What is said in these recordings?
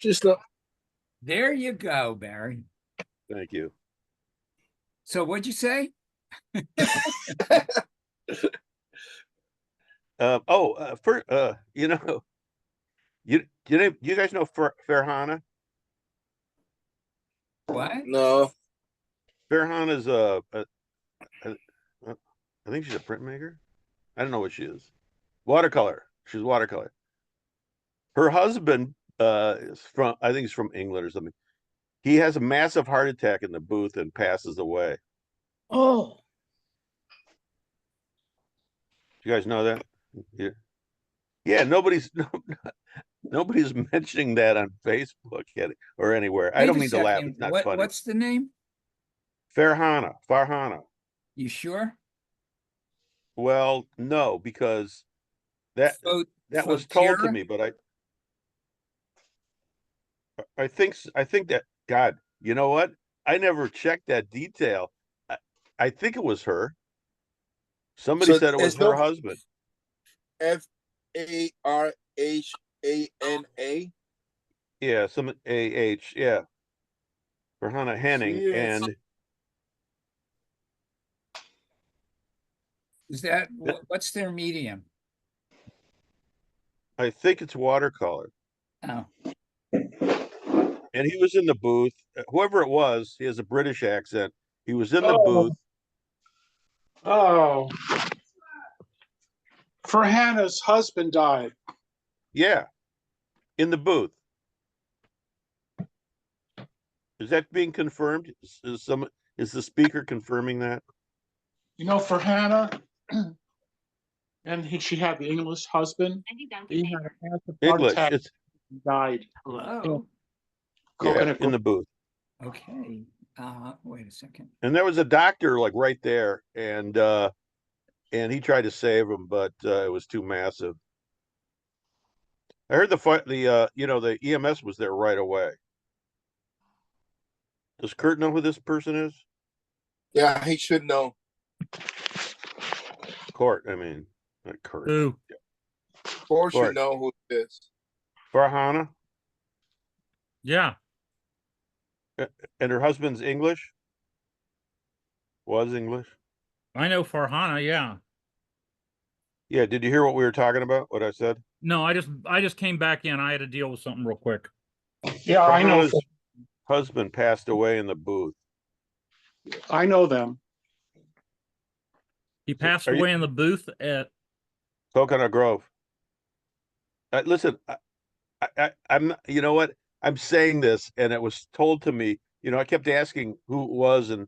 Just not. There you go, Barry. Thank you. So what'd you say? You know, you guys know Farhana? What? No. Farhana is I think she's a printmaker. I don't know what she is. Watercolor. She's watercolor. Her husband is from, I think he's from England or something. He has a massive heart attack in the booth and passes away. Oh. You guys know that? Yeah. Yeah, nobody's mentioning that on Facebook yet or anywhere. I Wait don't a mean to laugh. second. It's not funny. What's the name? Farhana. You sure? Well, no, because that was told to Fotira? me, but I think that, God, you know what? I never checked that detail. I think it was her. Somebody So said it was it's her no husband. Farhana. Yeah, some AH, yeah. Farhana Henning. Yes. And Is that what's their medium? I think it's watercolor. Oh, And he was in the booth. Whoever it was, he has a British accent. He was in the Oh, booth. oh. Farhana's husband died. Yeah, in the booth. Is that being confirmed? Is the speaker confirming that? You know, Farhana, and she had the English husband. He had a massive heart English. attack It's and died. hello. yeah, in the booth. Okay. Wait a second. And there was a doctor like right there, and he tried to save him, but it was too massive. I heard the EMS was there right away. Does Kurt know who this person is? Yeah, he should know. Court, I mean, not Kurt. Who? Or should Court. know who it is. Farhana, Yeah. and her husband's English. Was English. I know Farhana, yeah. Yeah, did you hear what we were talking about? What I said? No, I just came back in. I had to deal with something real quick. Yeah, I know. Farhana's husband passed away in the booth. I know them. He passed Are you- away in the booth at Coconut Grove. Listen, I'm. You know what? I'm saying this, and it was told to me. You know, I kept asking who it was, and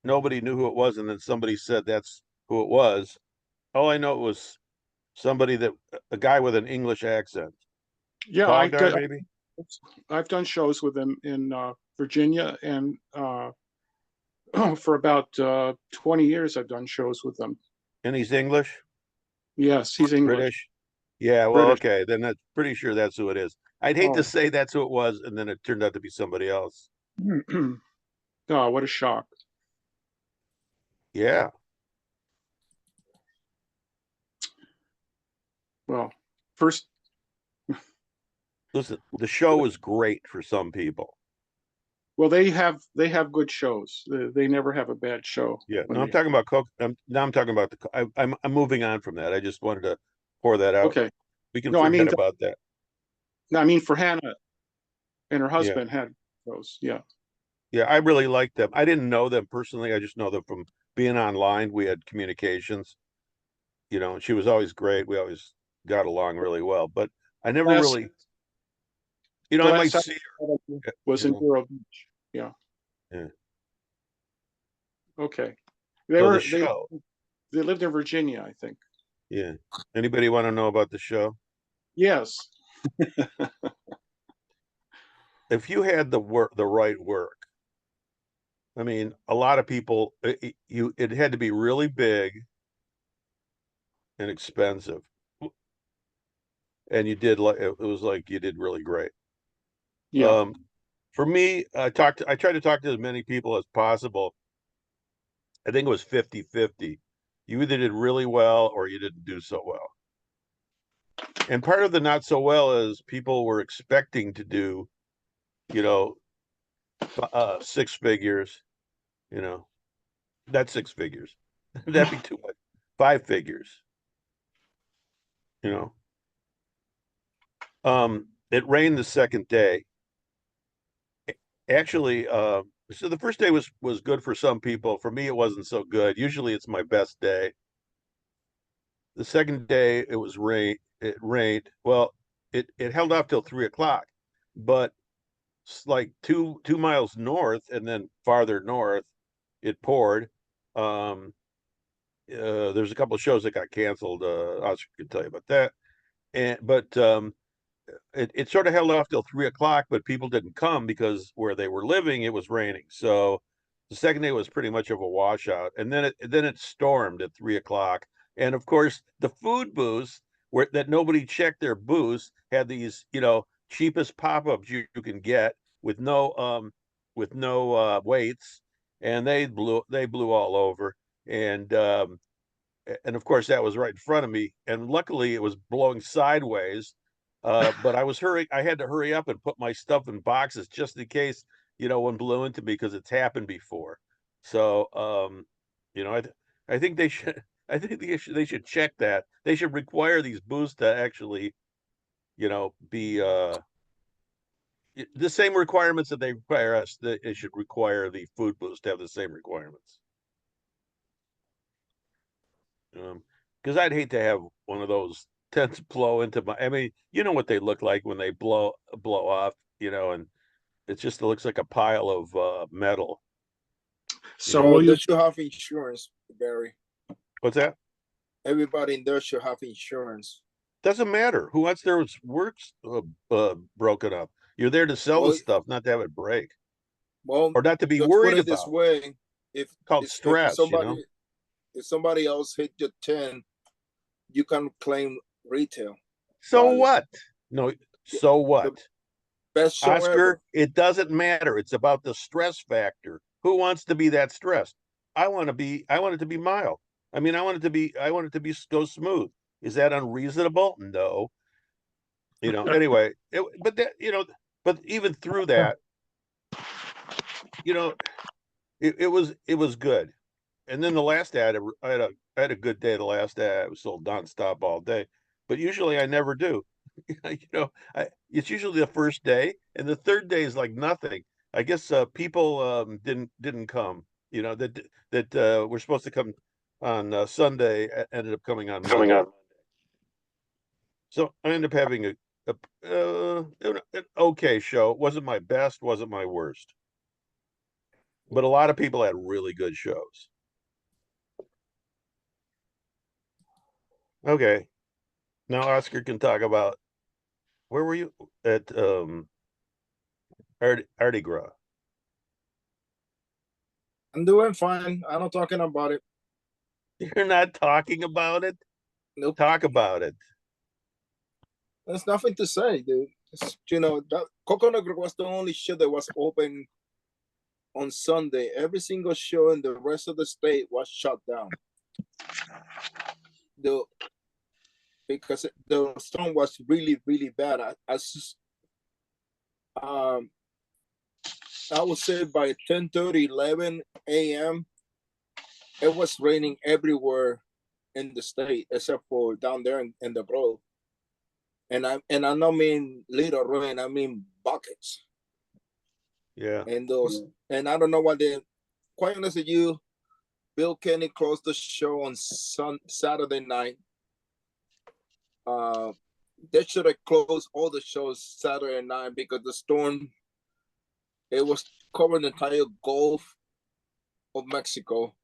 nobody knew who it was. And then somebody said that's who it was. All I know it was somebody a guy with an English accent. Yeah, Tall guy, maybe. I've done shows with him in Virginia, and for about 20 years, I've done shows with them. And he's English, Yes, he's English. British. Yeah, well, British. okay, then that's pretty sure that's who it is. I'd hate Oh. to say that's who it was, and then it turned out to be somebody else. Oh, what a shock. Yeah. Well, first, Listen, the show was great for some people. well, they have good shows. They never have a bad show. Yeah. when No, I'm they- talking about Coke. Now I'm talking about I'm moving on from that. I just wanted to pour that out. Okay. We can No, I forget mean, about that. No, I mean, for Hannah and her husband had those. Yeah. Yeah, I really like them. I didn't know them personally. I just know them from being online. We had communications. You know, she was always great. We always got along really well. But I never Last- really, I The might last see time her. was in Vero Beach. Yeah. Yeah. Okay. So the show. They lived in Virginia, I think. Yeah. Anybody want to know about the show? Yes. If you had the right work, I mean, a lot of people, it had to be really big and expensive, and you did it was like you did really great. Yeah. For me, I tried to talk to as many people as possible. I think it was 50-50. You either did really well or you didn't do so well. And part of the not so well is people were expecting to do you know, 6 figures, you know, that's 6 figures. That'd be too much. 5 figures, you know. It rained the second day. Actually, so the first day was good for some people. For me, it wasn't so good. Usually it's my best day. The second day it was rain. It rained. Well, it held off till 3 o'clock, but like two miles north and then farther north, it poured. There's a couple of shows that got canceled. Oscar can tell you about that. But it sort of held off till 3 o'clock, but people didn't come because where they were living, it was raining. So the second day was pretty much of a washout. And then it stormed at 3 o'clock. And of course, the food booths where that nobody checked their booths had these, cheapest pop-ups you can get with no weights, and they blew all over. And of course that was right in front of me, and luckily it was blowing sideways, but I had to hurry up and put my stuff in boxes just in case one blew into me, because it's happened before. So I think they should they should check that. They should require these booths to actually be the same requirements that they require us. That it should require the food booths to have the same requirements. Because I'd hate to have one of those tents blow into my. I mean, you know what they look like when they blow off, and it looks like a pile of metal. So Well, will they you, should have insurance, Barry. What's that? Everybody in there should have insurance. Doesn't matter who wants their works broken up. You're there to sell the Well, stuff, not to have it break, Well, or not to be just put worried it this about. way: if It's called if stress, somebody else hit your 10, you can claim retail. So value. what? No, so what? Best show Oscar, ever. it doesn't matter. It's about the stress factor. Who wants to be that stressed? I want it to be mild. I mean, I want it to be go smooth. Is that unreasonable? No. Anyway, but even through that, it was good. And then the last day, I had a good day. The last day, I was still nonstop all day, but usually I never do. It's usually the first day, and the third day is like nothing. I guess people didn't come. That were supposed to come on Sunday, ended up coming on Monday. So I ended up having an okay show. It wasn't my best, wasn't my worst, but a lot of people had really good shows. Okay, now Oscar can talk about where were you at Mardi Gras. I'm doing fine. I'm not talking about it. You're not talking about it? Nope. Talk about it. There's nothing to say, dude. That Coconut Grove was the only show that was open on Sunday. Every single show in the rest of the state was shut down. Because the storm was really, really bad. I would say by 10:30, 11 a.m., it was raining everywhere in the state except for down there in the Grove. And I don't mean little rain, I mean buckets. Yeah. And I don't know what quite honest with you, Bill Kenny closed the show on Saturday night. They should have closed all the shows Saturday night because the storm, it was covering the entire Gulf of Mexico,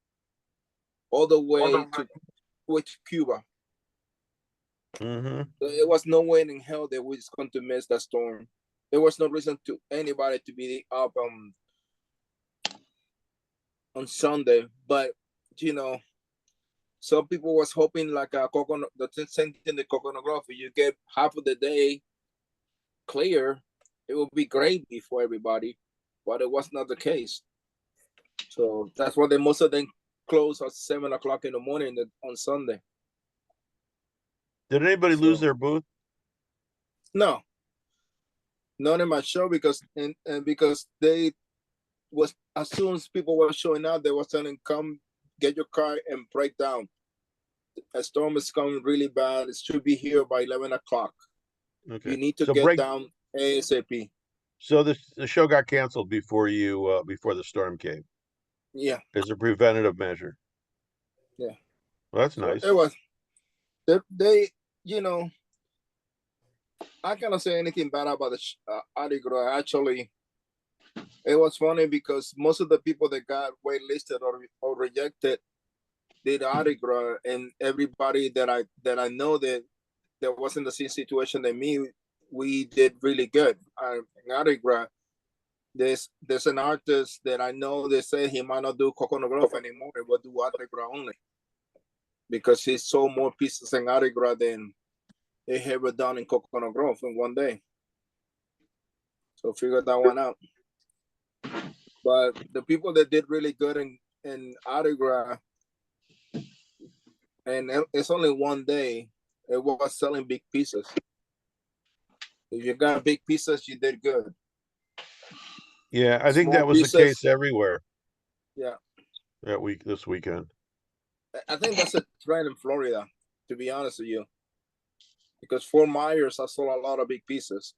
all the way to Cuba. Mm-hmm. There was no way in hell that we was going to miss that storm. There was no reason to anybody to be up on Sunday, but some people was hoping like a coconut, the same thing the Coconut Grove. If you get half of the day clear, it will be great for everybody, but it was not the case. So that's why most of them close at 7 o'clock in the morning on Sunday. Did anybody lose their booth? No. not in my show because and because they was as soon as people were showing up, they were telling come get your car and break down. A storm is coming really bad. It should be here by 11 o'clock. Okay. You need to So get break. down ASAP. So the show got canceled before you before the storm came Yeah, as a preventative measure. yeah. Well, that's So nice. it was they you know, I cannot say anything bad about the Mardi Gras. Actually, it was funny because most of the people that got waitlisted or rejected did Mardi Gras, and everybody that I know that was in the same situation than me, we did really good. In Mardi Gras, there's an artist that I know. They say he might not do Coconut Grove anymore. He will do Mardi Gras only because he sold more pieces in Mardi Gras than they ever done in Coconut Grove in one day. So figure that one out. But the people that did really good in Mardi Gras, and it's only one day, it was selling big pieces. If you got big pieces, you did good. Yeah, I think Small that was the pieces, case everywhere yeah. this weekend. I think that's a trend in Florida, to be honest with you. Because Fort Myers, I saw a lot of big pieces.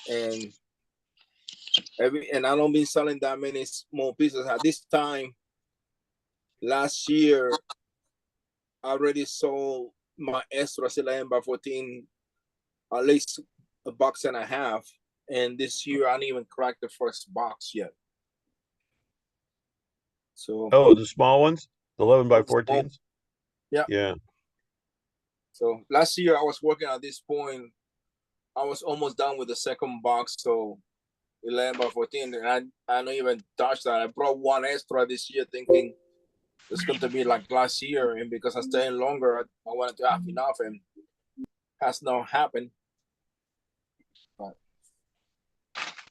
And I don't been selling that many small pieces. At this time, last year, I already sold my extras 11 by 14, at least a box and a half. And this year, I didn't even crack the first box yet. So, Oh, the small ones, the 11 by small, 14s. yeah. Yeah. So last year, I was working at this point. I was almost done with the second box. So 11 by 14, and I don't even touch that. I brought one extra this year thinking it's going to be like last year. And because I stayed longer, I wanted to have enough, and has not happened. But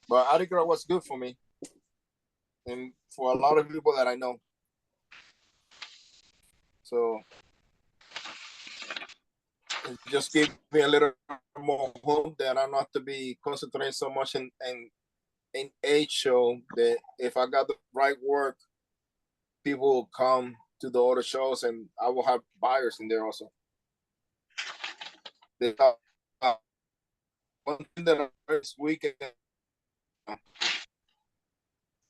Mardi Gras was good for me and for a lot of people that I know. So it just gave me a little more hope that I don't have to be concentrating so much in a show, that if I got the right work, people will come to the other shows and I will have buyers in there also. One thing that this weekend,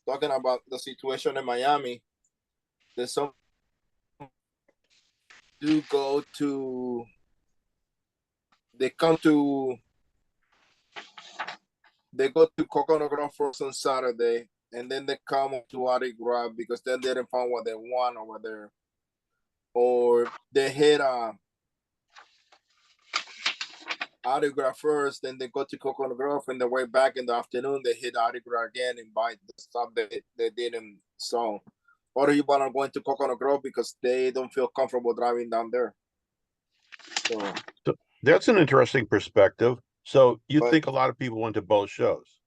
talking about the situation in Miami, there's some do go to they come to they go to Coconut Grove first on Saturday, and then they come to Mardi Gras because then they didn't find what they want over there, or they hit Mardi Gras first, then they go to Coconut Grove, and the way back in the afternoon they hit Mardi Gras again and buy the stuff that they didn't sell. Or people are going to Coconut Grove because they don't feel comfortable driving down there. So that's an interesting perspective. So you But- think a lot of people went to both shows?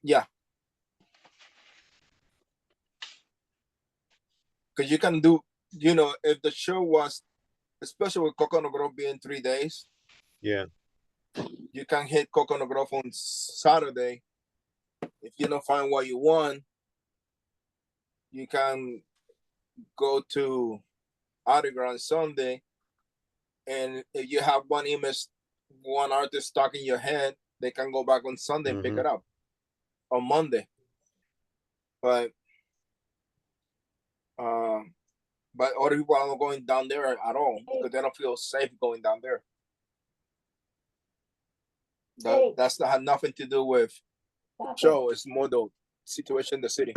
yeah, because you can do, if the show was, especially with Coconut Grove being 3 days, Yeah. you can hit Coconut Grove on Saturday. If you don't find what you want, you can go to Mardi Gras on Sunday. And if you have one image, one artist stuck in your head, they can go back on Sunday and pick Mhm. it up on Monday. But other people are not going down there at all because they don't feel safe going down there. That had nothing to do with the show. It's more the situation in the city.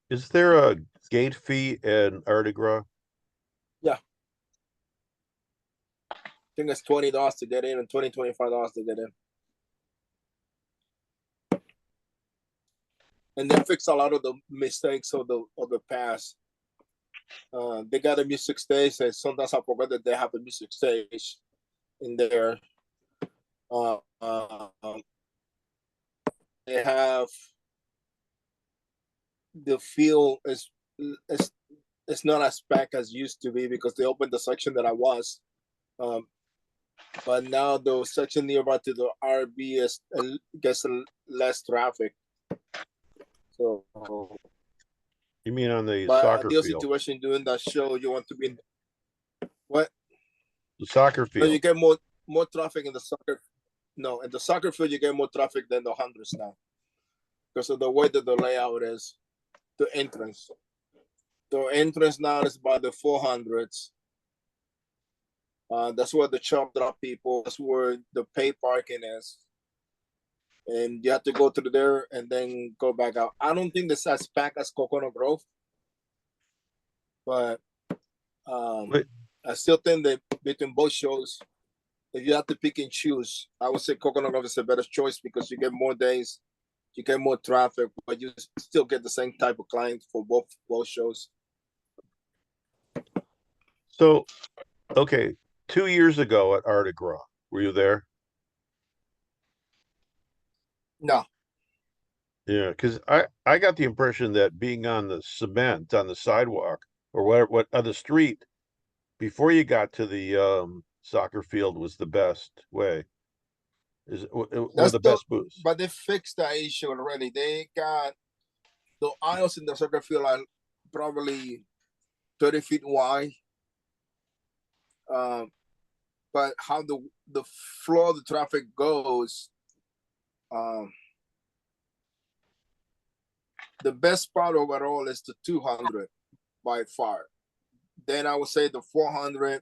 Is there a gate fee in Mardi Gras? I think it's $20 to get in and $25 to get in. And they fix a lot of the mistakes of the past. They got a music stage, and sometimes I forget that they have a music stage in there. They have the feel is it's not as packed as used to be because they opened the section that I was. Um, but now the section nearby to the RB is gets less traffic. So, You mean on the but soccer ideal field? situation doing that show, you want to be in what? The soccer No, you field. get more traffic in the soccer. No, in the soccer field you get more traffic than the hundreds now, because of the way that the layout is. The entrance. The entrance now is by the 400s. That's where the chop drop people. That's where the pay parking is, and you have to go through there and then go back out. I don't think it's as packed as Coconut Grove, but Wait. I still think that between both shows, if you have to pick and choose, I would say Coconut Grove is a better choice because you get more days, you get more traffic, but you still get the same type of clients for both shows. So, okay, 2 years ago at Art of Gras, were you there? No, Yeah, because I got the impression that being on the cement on the sidewalk or what on the street before you got to the soccer field was the best way. Is one of that's the the. best booths. But they fixed that issue already. They got the aisles in the soccer field are probably 30 feet wide. Um, but how the flow of the traffic goes, the best part overall is the 200 by far. Then I would say the 400,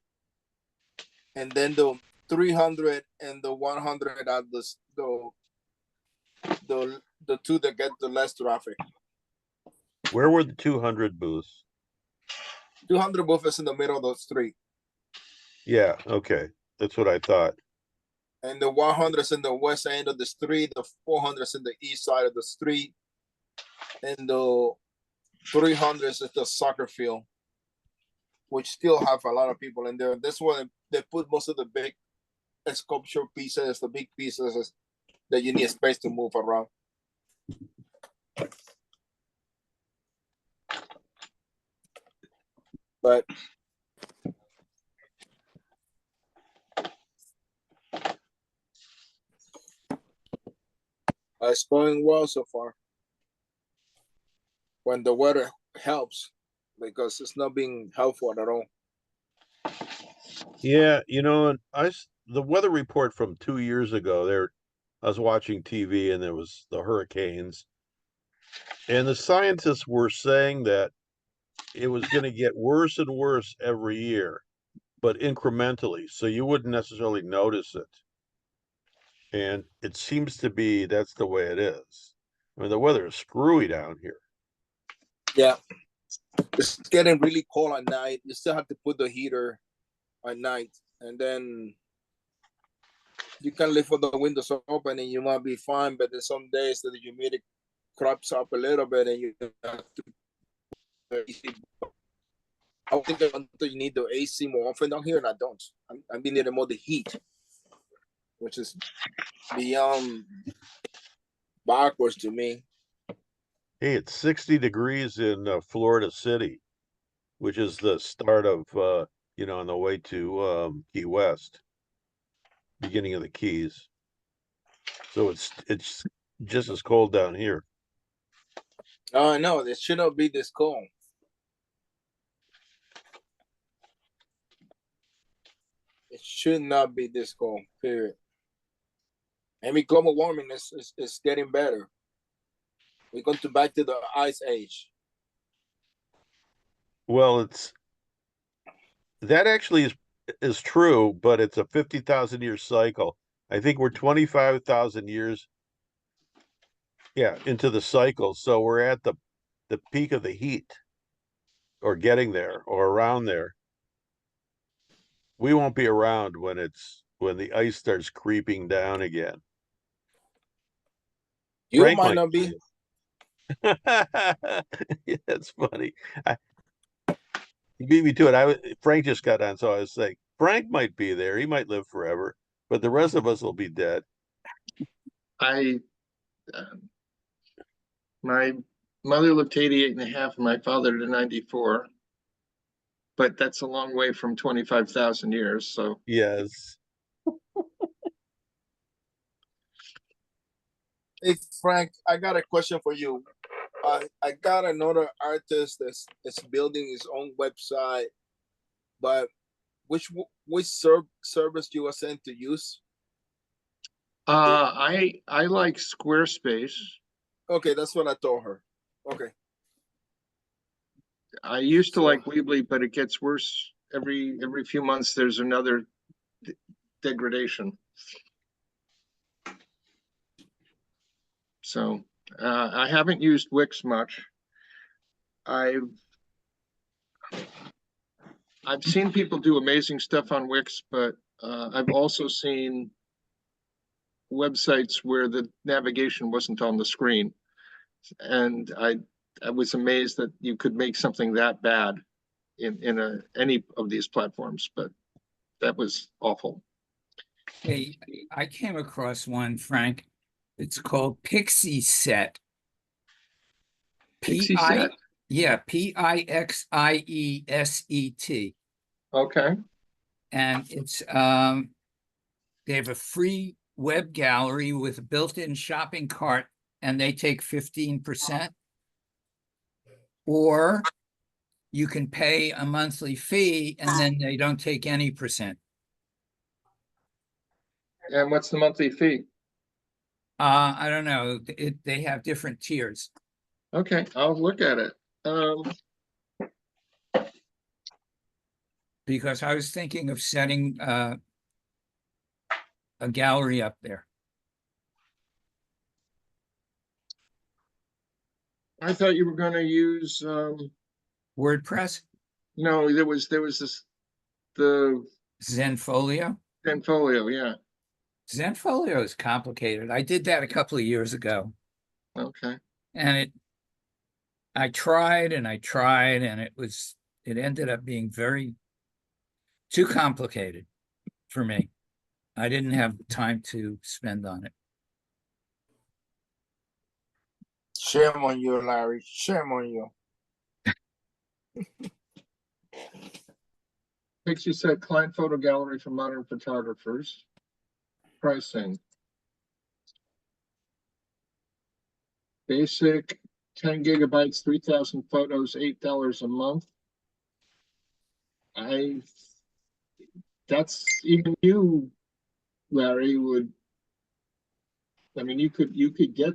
and then the 300 and the 100 are the two that get the less traffic. Where were the 200 booths? 200 booth is in the middle of the street, Yeah, okay. That's what I thought. and the 100 is in the west end of the street. The 400 is in the east side of the street, and the 300 is the soccer field, which still have a lot of people in there. This one they put most of the big sculpture pieces, the big pieces that you need space to move around. But it's going well so far. When the weather helps, because it's not being helpful at all. Yeah, and the weather report from 2 years ago there, I was watching TV and there was the hurricanes, and the scientists were saying that it was going to get worse and worse every year, but incrementally, so you wouldn't necessarily notice it. And it seems to be that's the way it is. I mean, the weather is screwy down here. Yeah, it's getting really cold at night. You still have to put the heater at night, and then you can leave for the windows open and you might be fine. But there's some days that the humidity crops up a little bit, and you have to. I think until you need the AC more often down here, and I don't. I'm needing more the heat, which is beyond backwards to me. Hey, it's 60 degrees in Florida City, which is the start of on the way to Key West, beginning of the Keys. So it's just as cold down here. Oh no, it should not be this cold. It should not be this cold, period. I mean, global warming is getting better. We're going to back to the ice age. Well, that actually is true, but it's a 50,000 year cycle. I think we're 25,000 years, yeah, into the cycle. So we're at the peak of the heat, or getting there, or around there. We won't be around when the ice starts creeping down again. You Frank might not be. Yeah, that's funny. He beat me to it. Frank just got on, so I was saying Frank might be there. He might live forever, but the rest of us will be dead. My mother lived to 88 and a half, and my father to 94. but that's a long way from 25,000 years, so. Yes. Hey Frank, I got a question for you. I got another artist that's building his own website, but which service you are sent to use? I like Squarespace. Okay, that's what I told her. Okay. I used to So- like Weebly, but it gets worse every few months. There's another degradation. So I haven't used Wix much. I've seen people do amazing stuff on Wix, but I've also seen websites where the navigation wasn't on the screen, and I was amazed that you could make something that bad in any of these platforms, but that was awful. Hey, I came across one, Frank. It's called Pixie Set. Pixie P-I Set. Yeah, Pixieset. Okay. And it's they have a free web gallery with a built-in shopping cart, and they take 15%. Or you can pay a monthly fee and then they don't take any percent. And what's the monthly fee? I don't know. They have different tiers. Okay, I'll look at it. Because I was thinking of setting a gallery up there. I thought you were going to use WordPress, no, there was this the Zenfolio. Zenfolio, yeah. Zenfolio is complicated. I did that a couple of years ago, Okay. and I tried and it ended up being too complicated for me. I didn't have time to spend on it. Shame on you, Larry. Shame on you. Pixie Set client photo gallery for modern photographers. Pricing. Basic 10 gigabytes, 3,000 photos, $8 a month. That's even you, Larry, I mean, you could get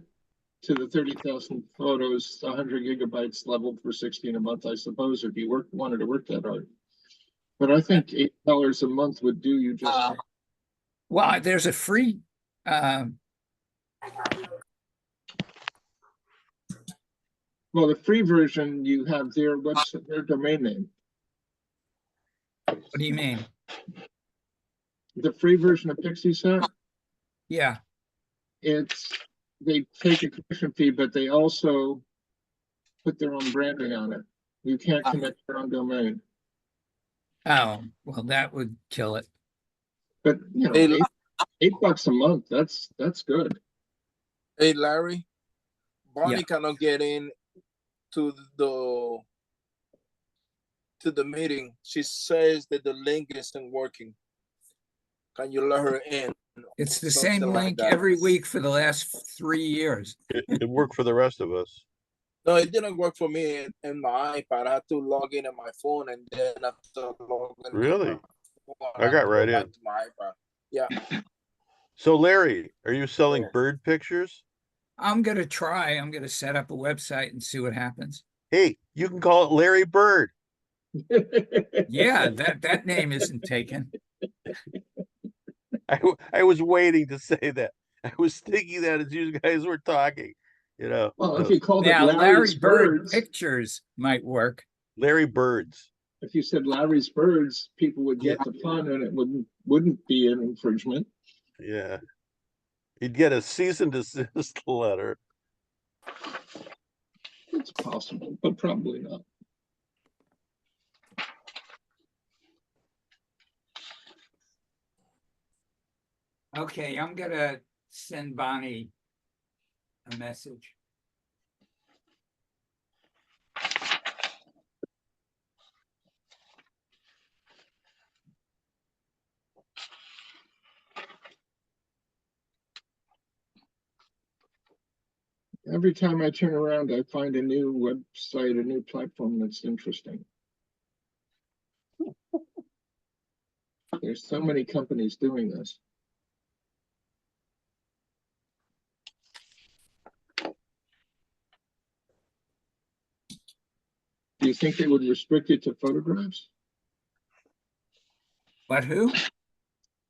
to the 30,000 photos, 100 gigabytes level for 16 a month, I suppose, if you wanted to work that hard. But I think $8 a month would do you just fine. Well, there's a free Well, the free version, you have their website, their domain name. what do you mean? The free version of Pixie Set, Yeah. they take a commission fee, but they also put their own branding on it. You can't connect your own domain. Oh, well, that would kill it. But you know, $8 a month, that's good. Hey, Larry, Bonnie Yeah. cannot get in to the meeting. She says that the link isn't working. Can you let her in? It's the Something same like link that. every week for the last 3 years. It worked for the rest of us. No, it didn't work for me in my iPad. I had to log in on my phone, and then after logging in Really? on my phone, I had got to go right back in. to my iPad. Yeah. So Larry, are you selling Yeah. bird pictures? I'm going to try. I'm going to set up a website and see what happens. Hey, you can call it Larry Bird. Yeah, that name isn't taken. I was waiting to say that. I was thinking that as you guys were talking, you know. Well, if you called it Now, Larry Larry's Bird Birds, Pictures might work. Larry Birds. if you said Larry's Birds, people would get the fun and it wouldn't be an infringement. Yeah. You'd get a cease and desist letter. It's possible, but probably not. Okay, I'm going to send Bonnie a message. every time I turn around, I find a new website, a new platform that's interesting. There's so many companies doing this. Do you think they would restrict it to photographs? But who?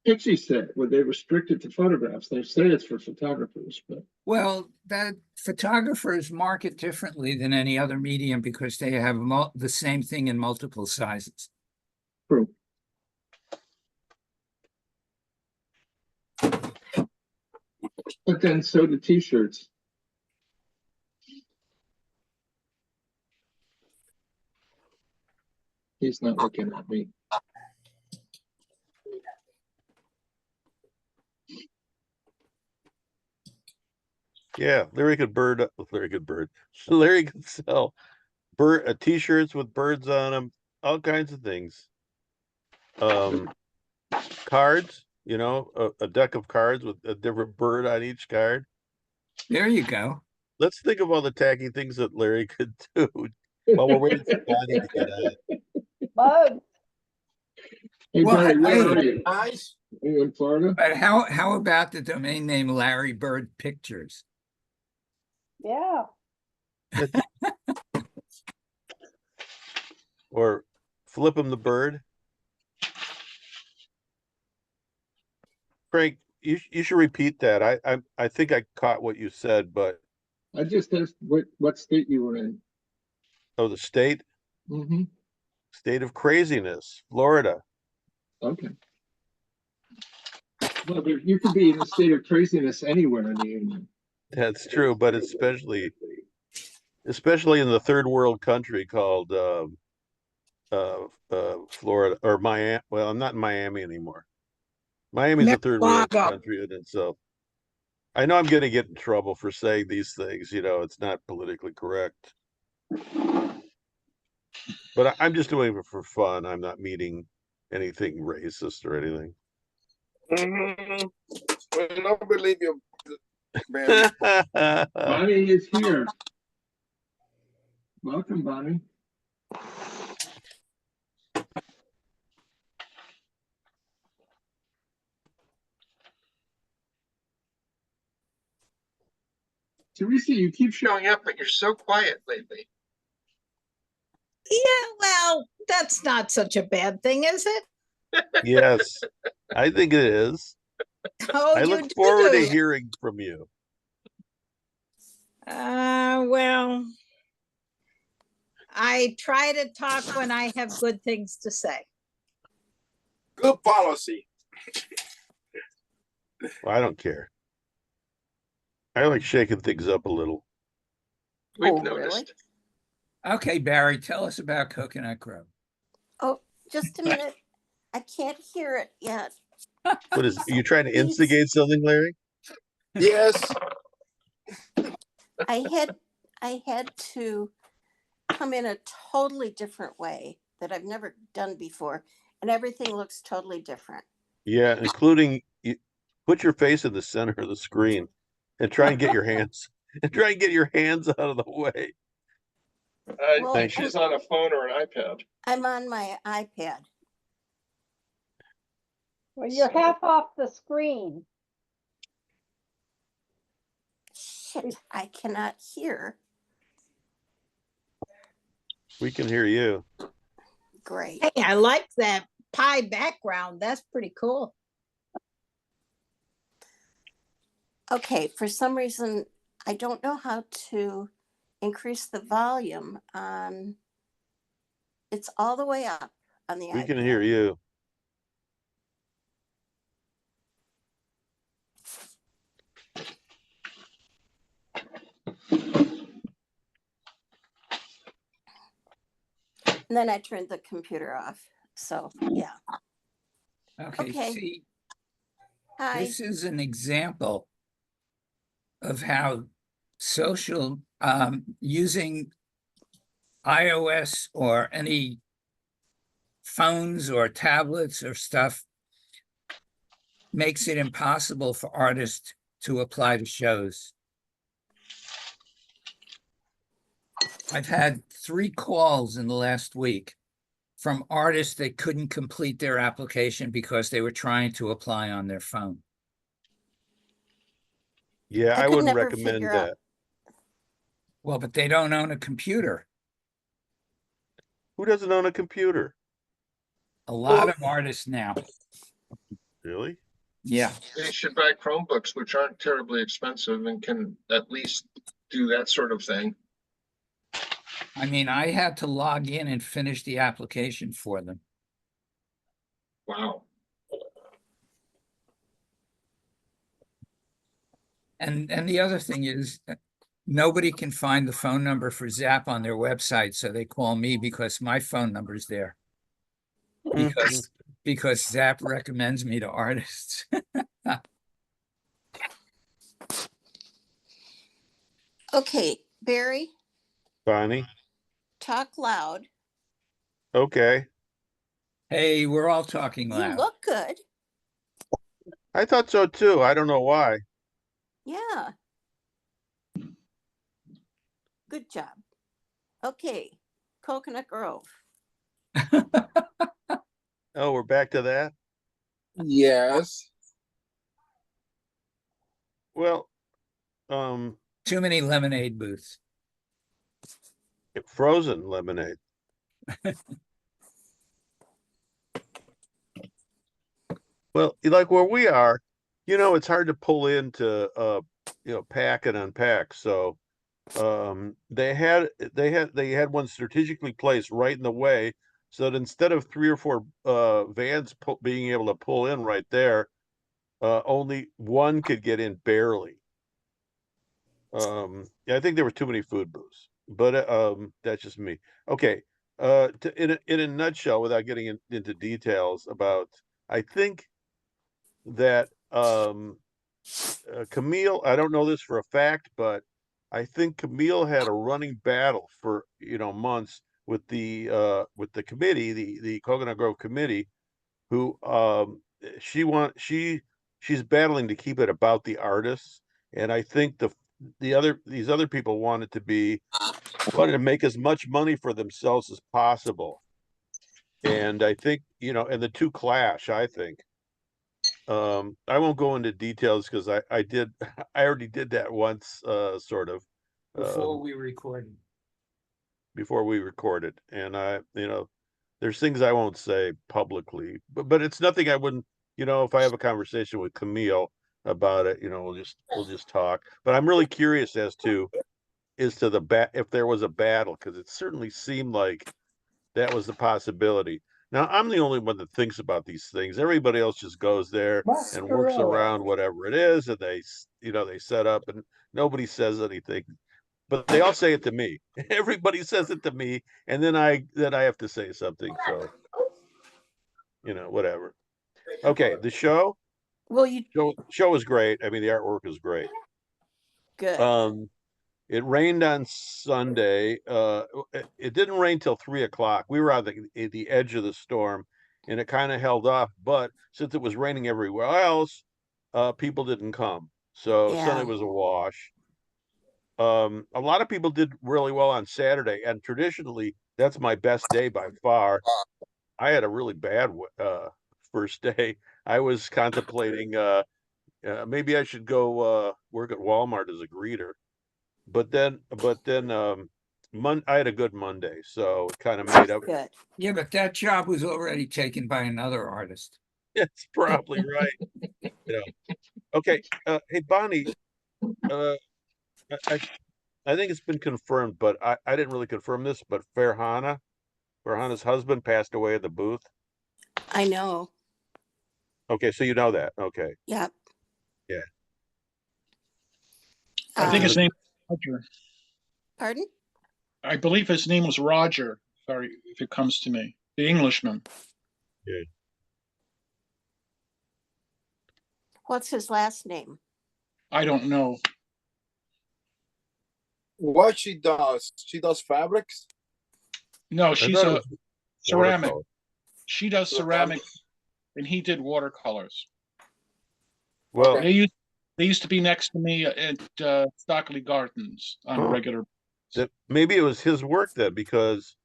Pixie said, would they restrict it to photographs? They say it's for photographers, but Well, that photographers market differently than any other medium because they have the same thing in multiple sizes. true. But then so do t-shirts. He's not looking at me. Yeah, Larry could sell t-shirts with birds on them, all kinds of things. Cards, you know, a deck of cards with a different bird on each card. There you go. Let's think of all the tacky things that Larry could do while we're waiting for Bonnie to get on. Bugs. Hey, Well, Barry, where hey. are you? Nice. Are you in Florida? But how about the domain name Larry Bird Pictures? Yeah. Or flip him the bird. Frank, you should repeat that. I think I caught what you said, but I just asked what state you were in. oh, the state Mm-hmm. of craziness, Florida. Okay. Well, but you can be in a state of craziness anywhere in the union. That's true, but especially in the third world country called Florida or Miami. Well, I'm not in Miami anymore. Miami's a third world country in itself. I know I'm going to get in trouble for saying these things. You know, it's not politically correct. But I'm just doing it for fun. I'm not meaning anything racist or anything. Mm-hmm. We don't believe you, man. Bonnie is here. Welcome, Bonnie. Teresa, you keep showing up, but you're so quiet lately. Yeah, well, that's not such a bad thing, is it? Yes, I think it is. Oh, I you look do. forward to hearing from you. Well, I try to talk when I have good things to say. Good policy. Well, I don't care. I like shaking things up a little. We've Oh, noticed. really? Okay, Barry, tell us about Coconut Grove. Oh, just a minute. I can't hear it yet. What is? Are you trying to instigate something, Larry? Yes. I had to come in a totally different way that I've never done before, and everything looks totally different. Yeah, including you. Put your face in the center of the screen, and try and get your hands out of the way. Well, Thank She's on a phone or an iPad. I'm on my iPad. Well, you're half off the screen. Shit, I cannot hear. We can hear you. Great. Hey, I like that pie background. That's pretty cool. Okay, for some reason, I don't know how to increase the volume on. It's all the way up on the We iPad. can hear you. And then I turned the computer off. So, yeah. Okay. See, Hi. this is an example of how social using iOS or any phones or tablets or stuff makes it impossible for artists to apply to shows. I've had 3 calls in the last week from artists that couldn't complete their application because they were trying to apply on their phone. Yeah, I I could wouldn't never recommend figure out. that. Well, but they don't own a computer. Who doesn't own a computer? A lot of artists now. Really? Yeah. They should buy Chromebooks, which aren't terribly expensive and can at least do that sort of thing. I mean, I had to log in and finish the application for them. Wow. And the other thing is nobody can find the phone number for Zap on their website, so they call me because my phone number's there. Because Zap recommends me to artists. Okay, Barry, Bonnie? talk loud. Okay. Hey, we're all talking You loud. look good. I thought so too. I don't know why. Yeah. Good job. Okay, Coconut Grove. Oh, we're back to that? Yes. Well, Too many lemonade booths. frozen lemonade. Well, like where we are, it's hard to pull into pack and unpack. So they had one strategically placed right in the way, so that instead of 3 or 4 vans being able to pull in right there, only one could get in barely. Yeah, I think there were too many food booths, but that's just me. Okay, in a nutshell, without getting into details about, I think that Camille, I don't know this for a fact, but I think Camille had a running battle for months with the committee, the Coconut Grove committee, who she's battling to keep it about the artists, and I think these other people wanted to make as much money for themselves as possible, and I think and the two clash. I think I won't go into details because I already did that once, sort of Before we recorded. before we recorded, and there's things I won't say publicly, but it's nothing I wouldn't, if I have a conversation with Camille about it, we'll just talk. But I'm really curious as to if there was a battle, because it certainly seemed like that was the possibility. Now, I'm the only one that thinks about these things. Everybody else just goes there and works around whatever it is, and they set up, and nobody says anything. But they all say it to me. Everybody says it to me, and then I have to say something. So, whatever. Okay, the show Well, you show was great. I mean, the artwork is great. good. It rained on Sunday. It didn't rain till 3 o'clock. We were on the edge of the storm, and it kind of held off. But since it was raining everywhere else, people didn't come. So Sunday was a wash. A lot of people did really well on Saturday, and traditionally that's my best day by far. I had a really bad first day. I was contemplating maybe I should go work at Walmart as a greeter. But then I had a good Monday, so it kind of made up. Good. Yeah, but that job was already taken by another artist. That's probably right. Okay. Hey, Bonnie, I think it's been confirmed, but I didn't really confirm this, but Farhana's husband passed away at the booth. I know. Okay, so you know that. Okay. Yep. Yeah. I think his name was Roger. Pardon? I believe his name was Roger. Sorry, if it comes to me, the Englishman. Yeah. What's his last name? I don't know. What she does fabrics. No, she's a ceramic. Watercolor. She does ceramic, and he did watercolors. Well, They used to be next to me at Stockley Gardens on a regular. that maybe it was his work then, because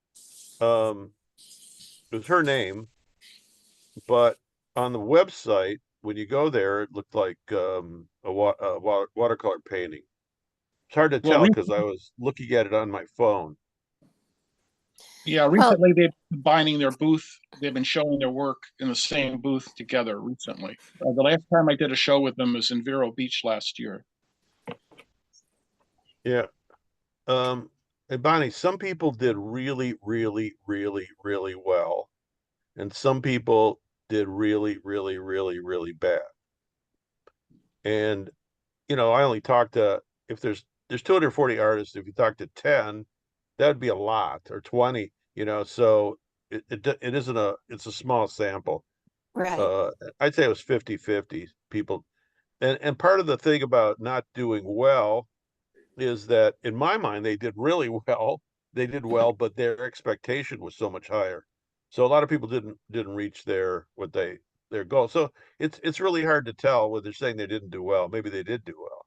it was her name, but on the website when you go there, it looked like watercolor painting. It's hard to Well, tell because I was looking at it on my phone. Yeah, Well, recently they've been combining their booth. They've been showing their work in the same booth together recently. The last time I did a show with them was in Vero Beach last year. Yeah. And Bonnie, some people did really, really, really, really well, and some people did really, really, really, really bad. And I only talked to, if there's 240 artists. If you talk to 10, that would be a lot, or 20. So it isn't it's a small sample. right. I'd say it was 50-50 people. And part of the thing about not doing well is that in my mind they did really well. They did well, but their expectation was so much higher. So a lot of people didn't reach their goal. So it's really hard to tell whether they're saying they didn't do well. Maybe they did do well.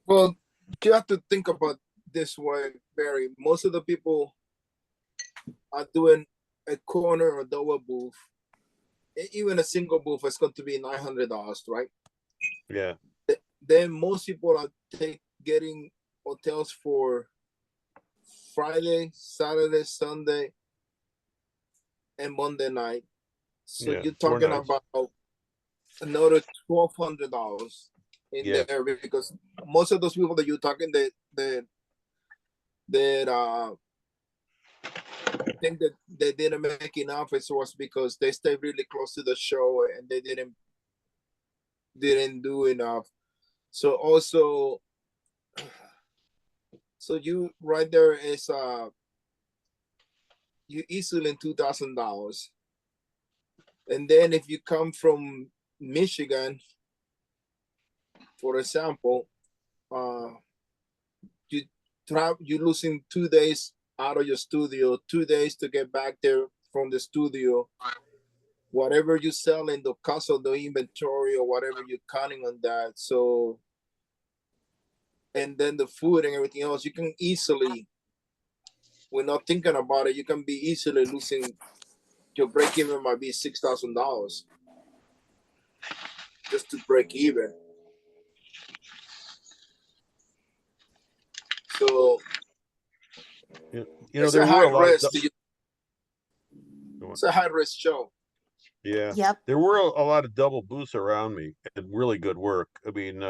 Well, you have to think about this way, Barry. Most of the people are doing a corner or double booth. Even a single booth is going to be $900, right? Yeah. Then most people are getting hotels for Friday, Saturday, Sunday, and Monday night. So Yeah, you're 4 talking nights. about another $1,200 in Yeah. there, because most of those people that you're talking that think that they didn't make enough, it was because they stayed really close to the show and they didn't do enough. So also, so you right there is you easily in $2,000. And then if you come from Michigan, for example, you're losing 2 days out of your studio, 2 days to get back there from the studio. Whatever you sell in the cost of the inventory or whatever you're counting on that. So, and then the food and everything else, you can easily, we're not thinking about it, you can be easily losing, your break even might be $6,000 just to break even. So it's there a were high a lot of risk. It's a high risk show. yeah. Yep. There were a lot of double booths around me and really good work. I mean,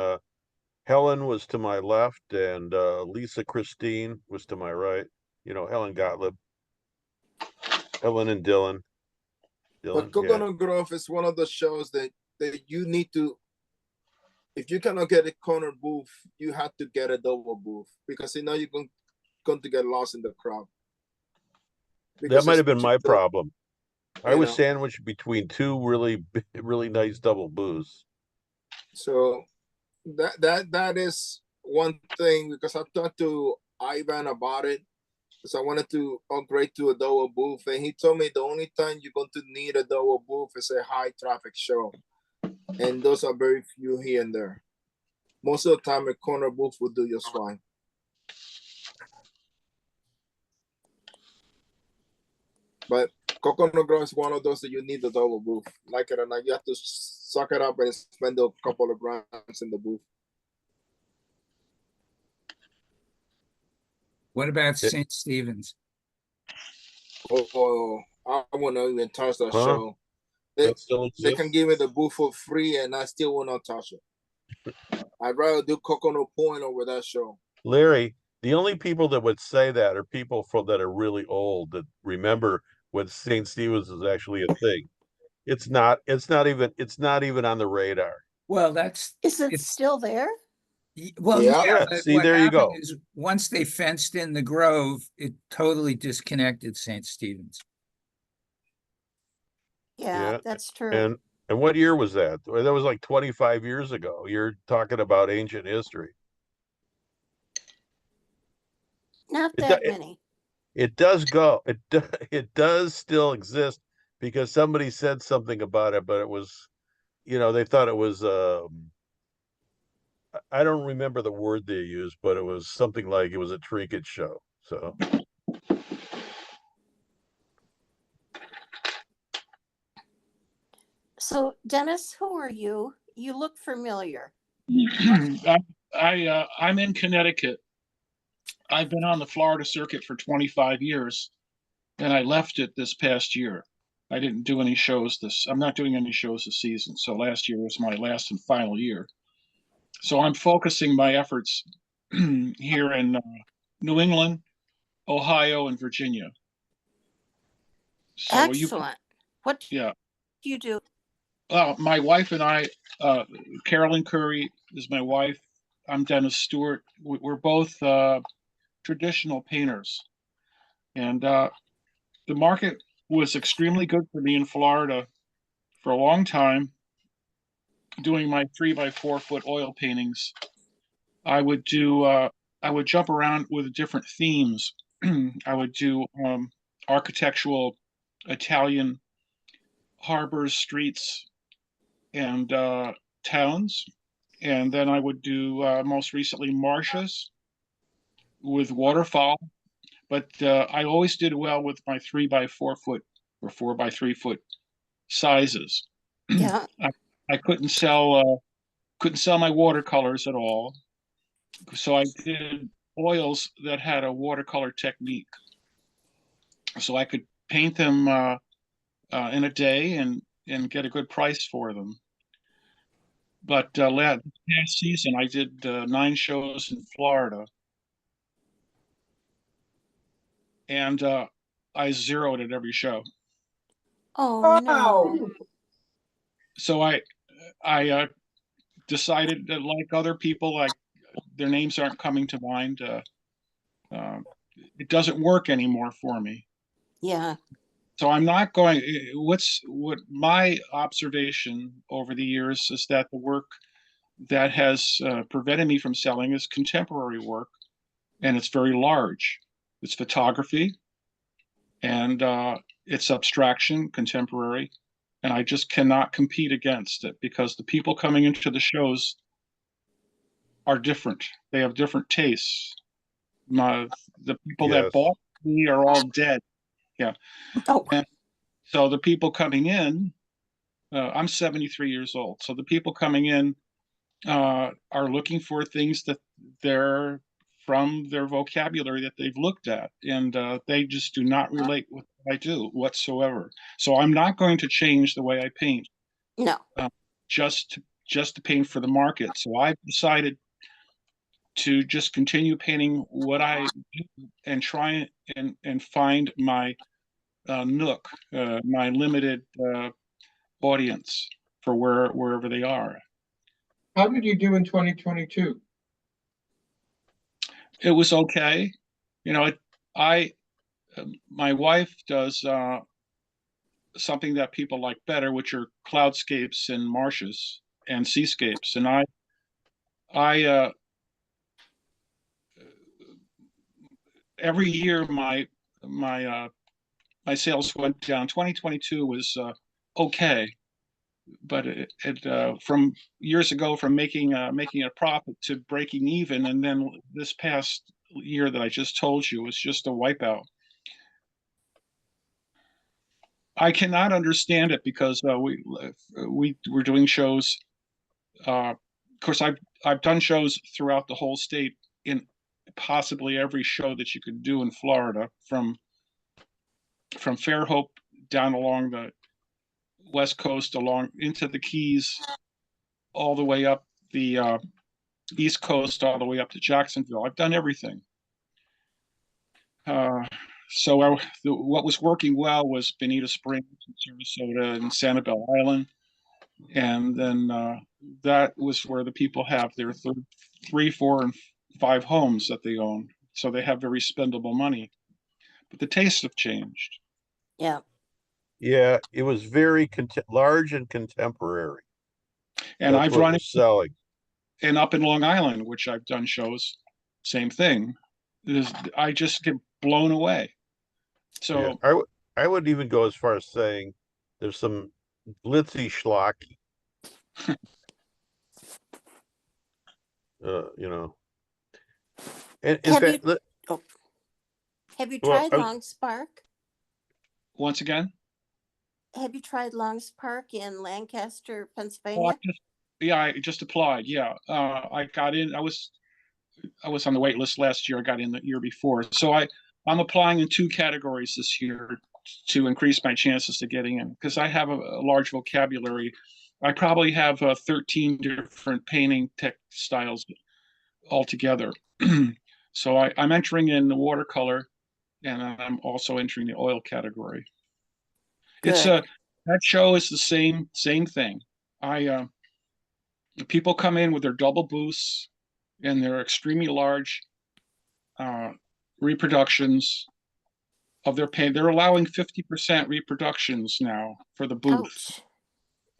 Helen was to my left and Lisa Christine was to my right. Helen Gottlieb, Helen and Dylan. But Yeah. Coconut Grove is one of the shows that you need to, if you cannot get a corner booth, you have to get a double booth, because you're going to get lost in the crowd. That might have been my The, problem. I you was know, sandwiched between two really, really nice double booths. so that is one thing, because I talked to Ivan about it, because I wanted to upgrade to a double booth, and he told me the only time you're going to need a double booth is a high traffic show, and those are very few here and there. Most of the time, a corner booth will do just fine. But Coconut Grove is one of those that you need the double booth. Like it or not, you have to suck it up and spend a couple of grams in the booth. What about St. Stephen's? Oh, I wouldn't even touch that show. That still They can exists? give me the booth for free and I still will not touch it. I'd rather do Coconut Point over that show. Larry, the only people that would say that are people that are really old that remember when St. Stephen's was actually a thing. It's not even on the radar. Well, Is it it's still there? well, Yeah. yeah, Yeah, but see, what there you happened go. is once they fenced in the Grove, it totally disconnected St. Stephen's. Yeah, that's true. And what year was that? That was like 25 years ago. You're talking about ancient history. Not It that many. it does go. It does still exist because somebody said something about it, but it was, they thought it was I don't remember the word they used, but it was something like it was a trinket show. So So Dennis, who are you? You look familiar. I'm in Connecticut. I've been on the Florida circuit for 25 years, and I left it this past year. I didn't do any shows I'm not doing any shows this season. So last year was my last and final year. So I'm focusing my efforts here in New England, Ohio, and Virginia. So Excellent. What yeah. do you do? My wife and I, Carolyn Curry is my wife. I'm Dennis Stewart. We're both traditional painters. And the market was extremely good for me in Florida for a long time, doing my 3x4 foot oil paintings. I would jump around with different themes. I would do architectural Italian harbors, streets, and towns. And then I would do most recently marshes with waterfowl. But I always did well with my 3x4 foot or 4x3 foot sizes. Yeah. I couldn't sell my watercolors at all, so I did oils that had a watercolor technique, so I could paint them in a day and get a good price for them. But last season I did 9 shows in Florida, and I zeroed at every show. Oh no. So I decided that, like other people, like their names aren't coming to mind. It doesn't work anymore for me. Yeah. So I'm not going. What my observation over the years is that the work that has prevented me from selling is contemporary work, and it's very large. It's photography, and it's abstraction, contemporary, and I just cannot compete against it because the people coming into the shows are different. They have different tastes. The people that yes, bought me are all dead. Yeah. Oh. And so the people coming in, I'm 73 years old. So the people coming in are looking for things that they're from their vocabulary that they've looked at, and they just do not relate with what I do whatsoever. So I'm not going to change the way I paint No. just to paint for the market. So I've decided to just continue painting what I do and try and find my nook, my limited audience for wherever they are. How did you do in 2022? It was okay. You know, my wife does something that people like better, which are cloudscapes and marshes and seascapes, and I every year my my sales went down. 2022 was okay, but it from years ago, from making a profit to breaking even, and then this past year that I just told you was just a wipeout. I cannot understand it because we were doing shows. Of course, I've done shows throughout the whole state in possibly every show that you could do in Florida, from Fairhope down along the west coast, along into the Keys, all the way up the east coast, all the way up to Jacksonville. I've done everything. So what was working well was Bonita Springs, Sarasota, and Sanibel Island, and then that was where the people have their 3, 4, and 5 homes that they own. So they have very spendable money, but the tastes have changed. Yeah. yeah, it was very large and contemporary. And That's I've what run was selling. and up in Long Island, which I've done shows, same thing. I just get blown away. Yeah, So I would even go as far as saying there's some glitzy schlocky. You know, and in Have fact, you? Oh. Have you Well, tried Long Spark? Once again, Have you tried Long Spark in Lancaster, oh, Pennsylvania? I just applied. Yeah, I got in. I was on the wait list last year. I got in the year before. So I'm applying in 2 categories this year to increase my chances of getting in because I have a large vocabulary. I probably have 13 different painting textiles altogether. So I'm entering in the watercolor, and I'm also entering the oil category. It's Good. that show is the same thing. I people come in with their double booths and their extremely large reproductions of their paint. They're allowing 50% reproductions now for the booth. Ouch.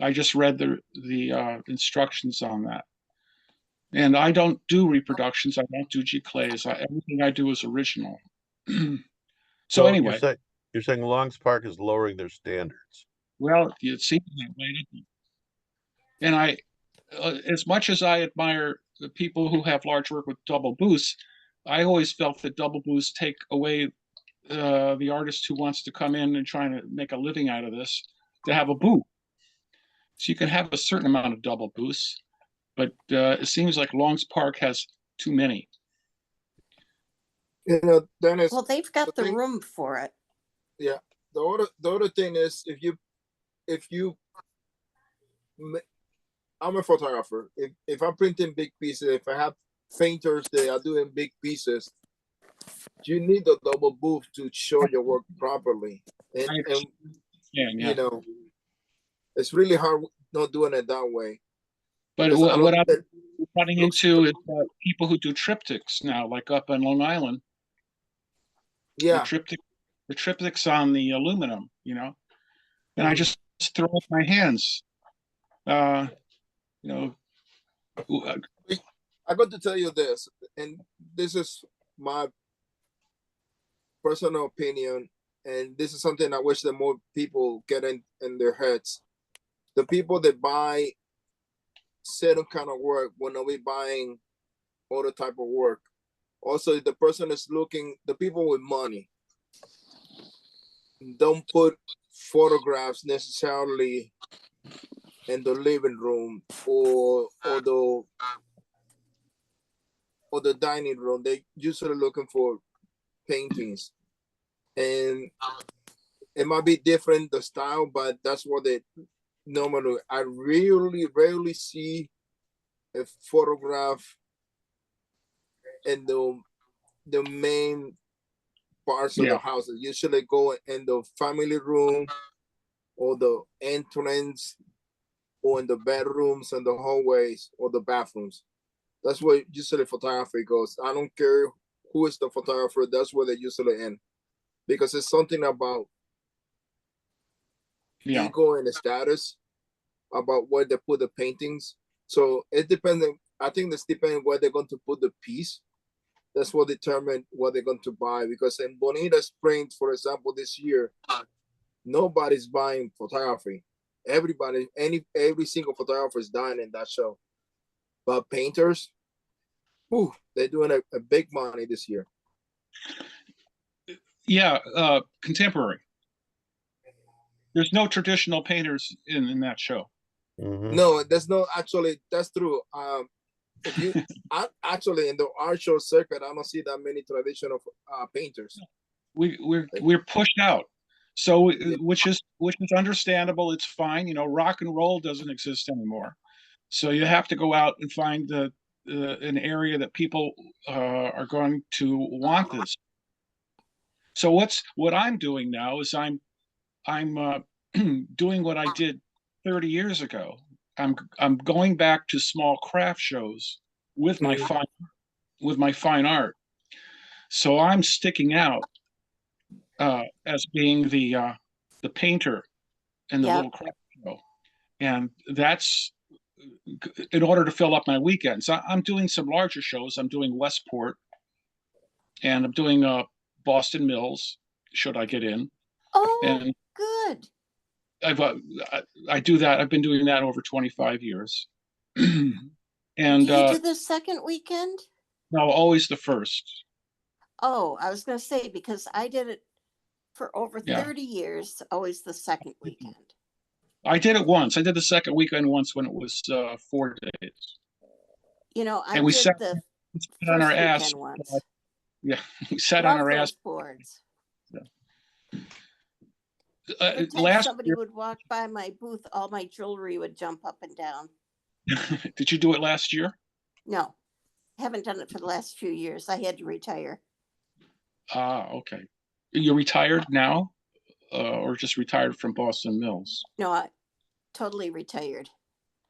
I just read the instructions on that. And I don't do reproductions. I don't do giclées. Everything I do is original. So anyway, you're saying Long's Park is lowering their standards. well, it seems that way. And as much as I admire the people who have large work with double booths, I always felt that double booths take away the artist who wants to come in and trying to make a living out of this to have a booth. So you can have a certain amount of double booths, but it seems like Long's Park has too many. You know, Dennis. Well, they've got the thing, room for it. Yeah. The other thing is if you I'm a photographer. If I'm printing big pieces, if I have painters that are doing big pieces, you need a double booth to show your work properly. And yeah. you know, it's really hard not doing it that way. But Because what I'm running into is people who do triptychs now, like up on Long Island. Yeah. The triptychs on the aluminum, and I just throw up my hands. I got to tell you this, and this is my personal opinion, and this is something I wish that more people get in their heads. The people that buy certain kind of work will not be buying other type of work. Also, if the person is looking, the people with money don't put photographs necessarily in the living room or the dining room. They usually looking for paintings, and it might be different the style, but that's what they normally. I really rarely see a photograph in the main parts of the house. Usually go in the family room or the entrance or in the bedrooms and the hallways or the bathrooms. That's where usually photography goes. I don't care who is the photographer, that's where they usually end. Because it's something about ego and the status, about where they put the paintings. So it depends. I think this depends where they're going to put the piece. That's what determines what they're going to buy. Because in Bonita Springs, for example, this year, nobody's buying photography. Everybody, every single photographer is dying in that show. But painters, they're doing a big money this year. Yeah, contemporary. There's no traditional painters in that show. Mm-hmm. No, there's no, actually, that's true. If you actually in the art show circuit, I don't see that many traditional painters. We're pushed out, so which is understandable. It's fine. Rock and roll doesn't exist anymore, so you have to go out and find an area that people are going to want this. So what I'm doing now is I'm doing what I did 30 years ago. I'm going back to small craft shows with my fine art. So I'm sticking out as being the painter in the little craft show, and that's in order to fill up my weekends. I'm doing some larger shows. I'm doing Westport, and I'm doing Boston Mills. Should I get in? Oh, and good. I do that. I've been doing that over 25 years. And do you do the second weekend? No, always the first. Oh, I was gonna say, because I did it for over Yeah. 30 years, always the second weekend. I did it once. I did the second weekend once when it was 4 days. You know, I And we did sat the on our first ass. weekend once. Yeah, we sat on Love our ass. those boards. Every time Last somebody year, would walk by my booth, all my jewelry would jump up and down. did you do it last year? No, haven't done it for the last few years. I had to retire. Ah, okay. You're retired now, or just retired from Boston Mills? No, I totally retired.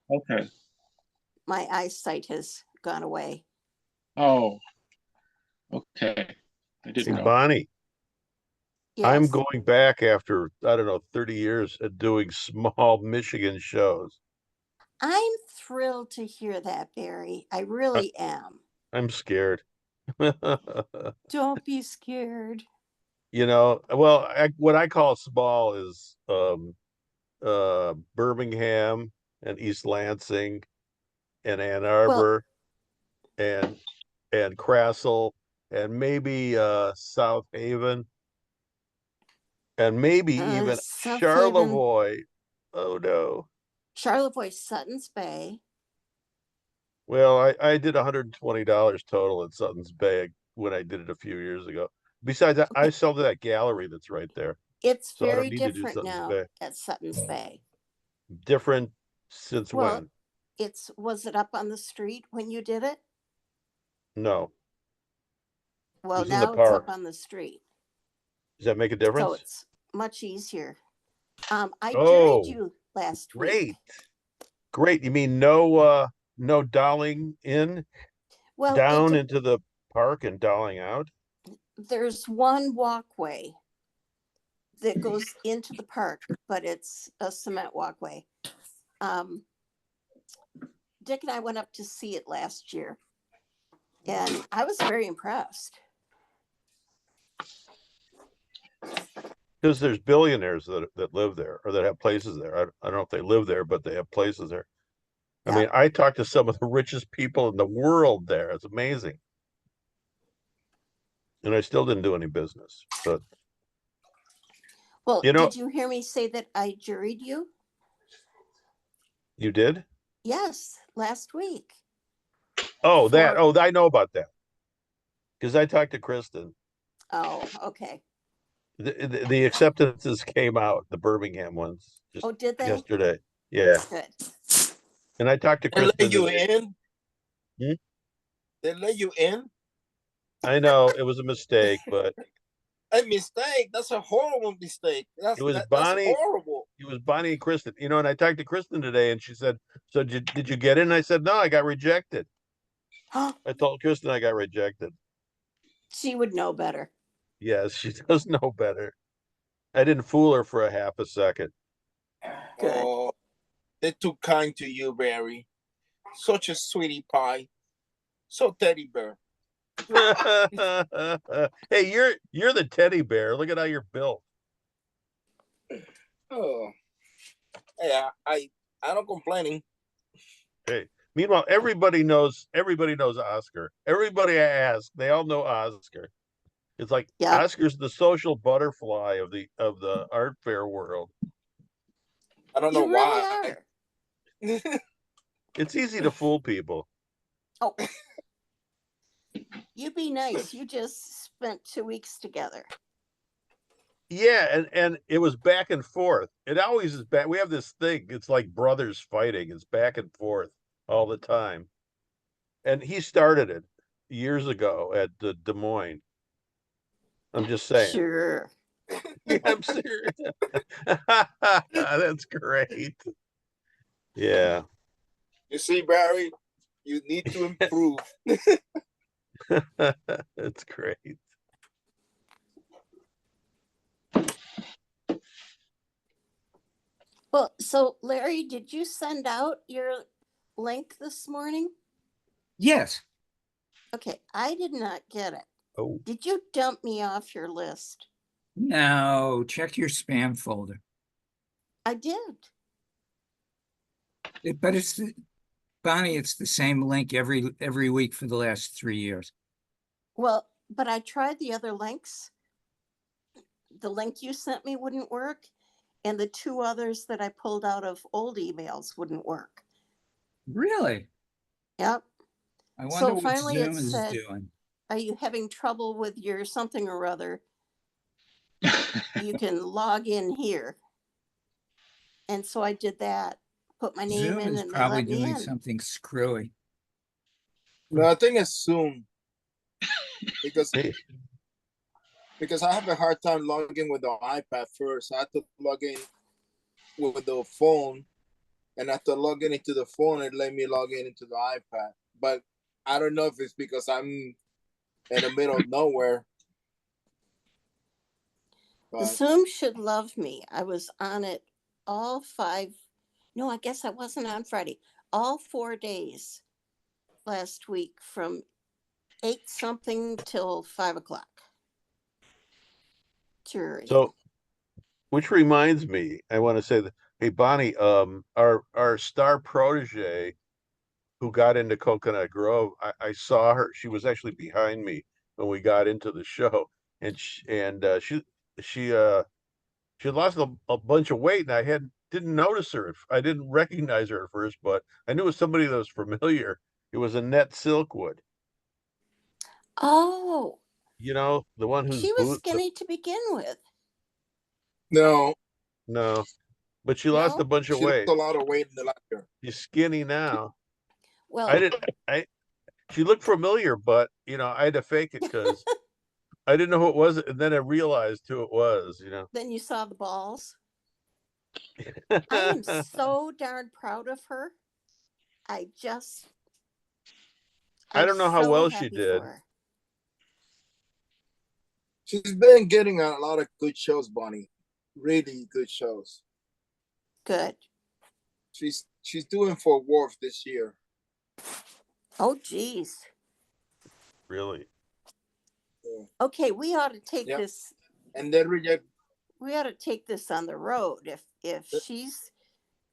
Okay. My eyesight has gone away. Oh, okay. I didn't Hey, know. Bonnie, I'm Yes, going back after, I don't know, 30 years at doing small Michigan shows. I'm thrilled to hear that, Barry. I really am. I'm scared. Don't be scared. You know, well, what I call small is Birmingham and East Lansing and Ann Arbor and Crassel and maybe South Haven and maybe even South Haven, Charlevoix. Oh no. Charlevoix, Sutton's Bay. Well, I did $120 total at Sutton's Bay when I did it a few years ago. Besides that, I Okay. sell to that gallery that's right there. It's So I don't very need to do different Sutton's now Bay. at Sutton's Bay. Different since Well, when? was it up on the street when you did it? No, it Well, was in the now it's up park. on the street. Does that make a So difference? it's much easier. I juried Oh, you last great. week. Great. You mean no dolling in Well, down into the park and dolling out? there's one walkway that goes into the park, but it's a cement walkway. Dick and I went up to see it last year, and I was very impressed. Because there's billionaires that live there or that have places there. I don't know if they live there, but they have places there. I Yeah. mean, I talked to some of the richest people in the world there. It's amazing. And I still didn't do any business. But Well, you know, did you hear me say that I juried you? you did? Yes, last week. Oh, that. For- Oh, I know about that. Because I talked to Kristen. Oh, okay. The acceptances came out, the Birmingham ones, just Oh, did they? yesterday. Yeah. Good. And I talked to They let Kristen you today. in? Hmm? They let you in? I know it was a mistake, but A mistake. That's a horrible mistake. it was That's Bonnie. horrible. It was Bonnie and Kristen. You know, and I talked to Kristen today, and she said, "So did you get in?" I said, "No, I got rejected." I told Kristen I got rejected. She would know better. Yes, she does know better. I didn't fool her for a half a second. Good. Oh, they're too kind to you, Barry. Such a sweetie pie. So teddy bear. Hey, you're the teddy bear. Look at how you're built. Oh, yeah. I don't complaining. Hey, meanwhile, everybody knows Oscar. Everybody I ask, they all know Oscar. It's like Yeah. Oscar's the social butterfly of the art fair world. I don't know You really why. are. It's easy to fool people. Oh, you be nice. You just spent 2 weeks together. Yeah, and it was back and forth. It always is back. We have this thing. It's like brothers fighting. It's back and forth all the time. And he started it years ago at Des Moines. I'm just saying. Sure. Yeah, I'm serious. That's great. Yeah. You see, Barry, you need to improve. That's great. Well, so Larry, did you send out your link this morning? Yes. Okay, I did not get it. Oh, Did you dump me off your list? No, check your spam folder. I did. But Bonnie, it's the same link every week for the last 3 years. Well, but I tried the other links. The link you sent me wouldn't work, and the two others that I pulled out of old emails wouldn't work. Really? Yep. I wonder So what finally it Zoom is said, doing. are you having trouble with your something or other? You can log in here. And so I did that, put my name Zoom in, is and they probably let me doing in. something screwy. No, I think it's Zoom because Hey, I have a hard time logging with the iPad first. I have to log in with the phone, and after logging into the phone, it let me log in into the iPad. But I don't know if it's because I'm in the middle of nowhere. But Zoom should love me. I was on it all 5. No, I guess I wasn't on Friday. All 4 days last week from 8 something till 5 o'clock. Sure. so, which reminds me, I want to say that, hey, Bonnie, our star protege who got into Coconut Grove, I saw her. She was actually behind me when we got into the show, and she lost a bunch of weight, and I didn't notice her. I didn't recognize her at first, but I knew it was somebody that was familiar. It was Annette Silkwood. Oh, You know, the one who's she was skinny to begin with. no, no, but she lost a No? bunch of she lost weight. a lot of weight in the last year. She's skinny now. Well, I didn't. She looked familiar, but I had to fake it because I didn't know who it was, and then I realized who it was. then you saw the balls. I am so darn proud of her. I I'm don't know how so well she happy did. for her. She's been getting a lot of good shows, Bonnie. Really good shows. Good. She's doing for Worf this year. Oh, geez. Really. Yeah. Okay, we ought to take Yep. this. And then reject. We ought to take this on the road. If she's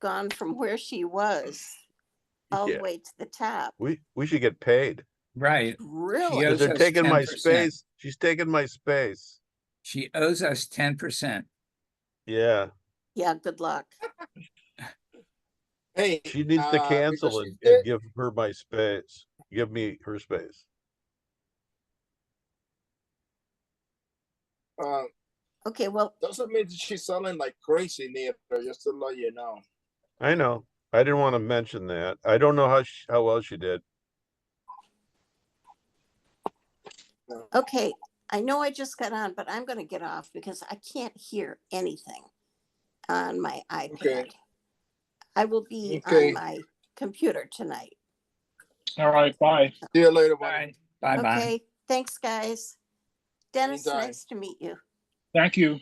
gone from where she was all Yeah. the way to the top, We should get paid Right. really? because owes they're us taking my 10%. space. She's taking my space. She owes us 10%. Yeah. Yeah. Good luck. Hey, She needs to because cancel she's and give her my space. Give me her space. Okay. Well, doesn't mean that she's selling like crazy, neither. Just to let you know. I know. I didn't want to mention that. I don't know how well she did. okay. I know I just got on, but I'm going to get off because I can't hear anything on my iPad. Okay. I will be Okay. on my computer tonight. All right, bye. See you later, All Bonnie. right. Bye-bye. Okay. Thanks, guys. Dennis, Anytime. nice to meet you. Thank you.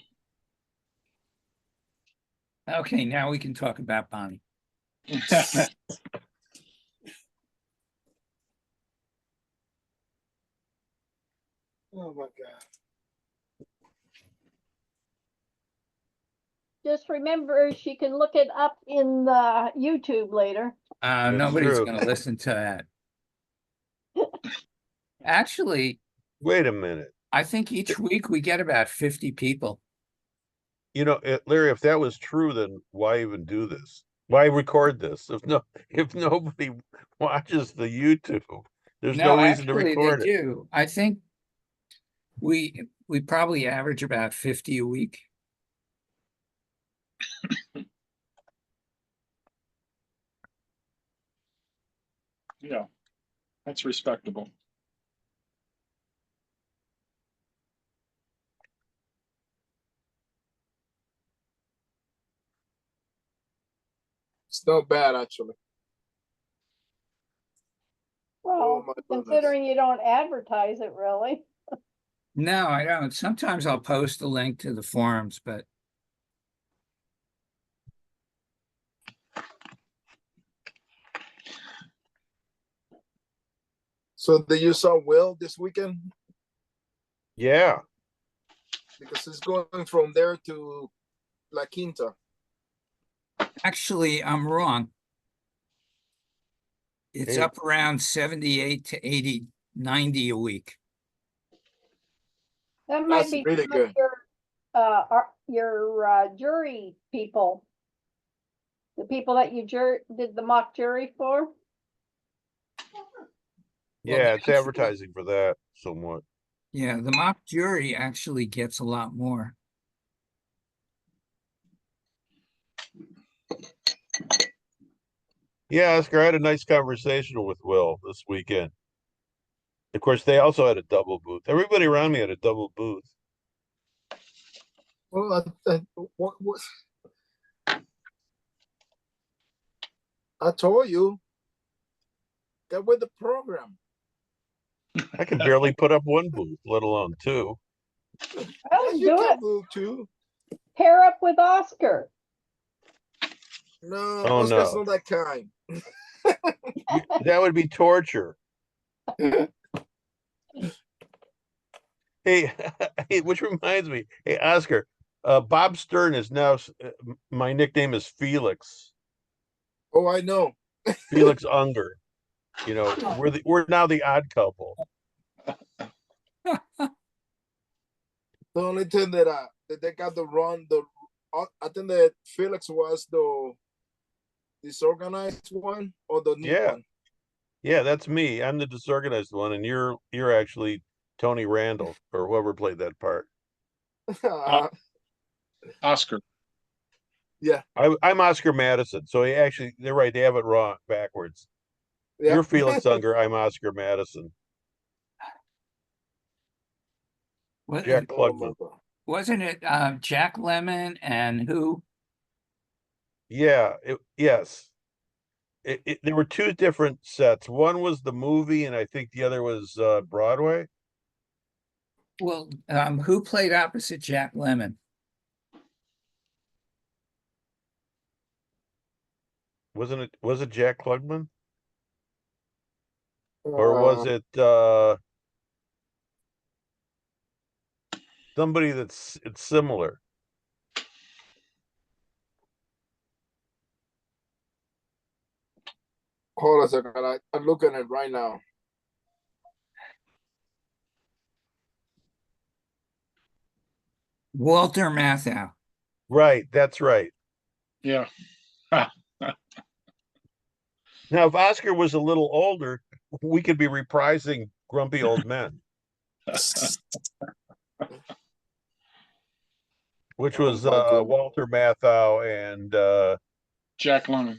Okay, now we can talk about Bonnie. Oh my God. Just remember, she can look it up in the YouTube later. That's Nobody's true. going to listen to that. Actually, Wait a minute. I think each week we get about 50 people. Larry, if that was true, then why even do this? Why record this? If nobody watches the YouTube, there's no reason to actually, record they it. do. I think we probably average about 50 a week. Yeah, that's respectable. It's not bad, actually. Oh, Well, my goodness. considering you don't advertise it really. No, I don't. Sometimes I'll post a link to the forums, but So did you saw Will this weekend? Yeah. Because it's going from there to La Quinta. actually, I'm wrong. It's Hey. up around 78 to 80, 90 a week. That might That's be really some of good. your jury people, the people that you did the mock jury for. Yeah, it's advertising for that somewhat. Yeah, the mock jury actually gets a lot more. Yeah, Oscar, I had a nice conversation with Will this weekend. Of course, they also had a double booth. Everybody around me had a double booth. Well, what I told you, get with the program. I can barely put up one booth, let alone two. Well, You do can it. move too. Pair up with Oscar. No, Oh, Oscar's no. not that kind. That would be torture. Hey, hey, which reminds me, hey, Oscar, Bob Stern is now, my nickname is Felix, Oh, I know. Felix Unger. You know, we're now the odd couple. The only thing that they got the run I think that Felix was the disorganized one or the neat Yeah, one. yeah, that's me. I'm the disorganized one, and you're actually Tony Randall or whoever played that part. Oscar. Yeah, I'm Oscar Madison. So they're right. They have it wrong backwards. yeah. You're Felix Unger. I'm Oscar Madison. What, Jack Oh my Klugman. God. wasn't it Jack Lemmon and who? Yeah. Yes. There were two different sets. One was the movie, and I think the other was Broadway. Well, who played opposite Jack Lemmon? Was it Jack Klugman? Or was it somebody it's similar? Hold on a second. I'm looking at it right now. Walter Matthau. Right, that's right. Yeah. Now, if Oscar was a little older, we could be reprising Grumpy Old Men, which Oh was my goodness. Walter Matthau and Jack Lemmon.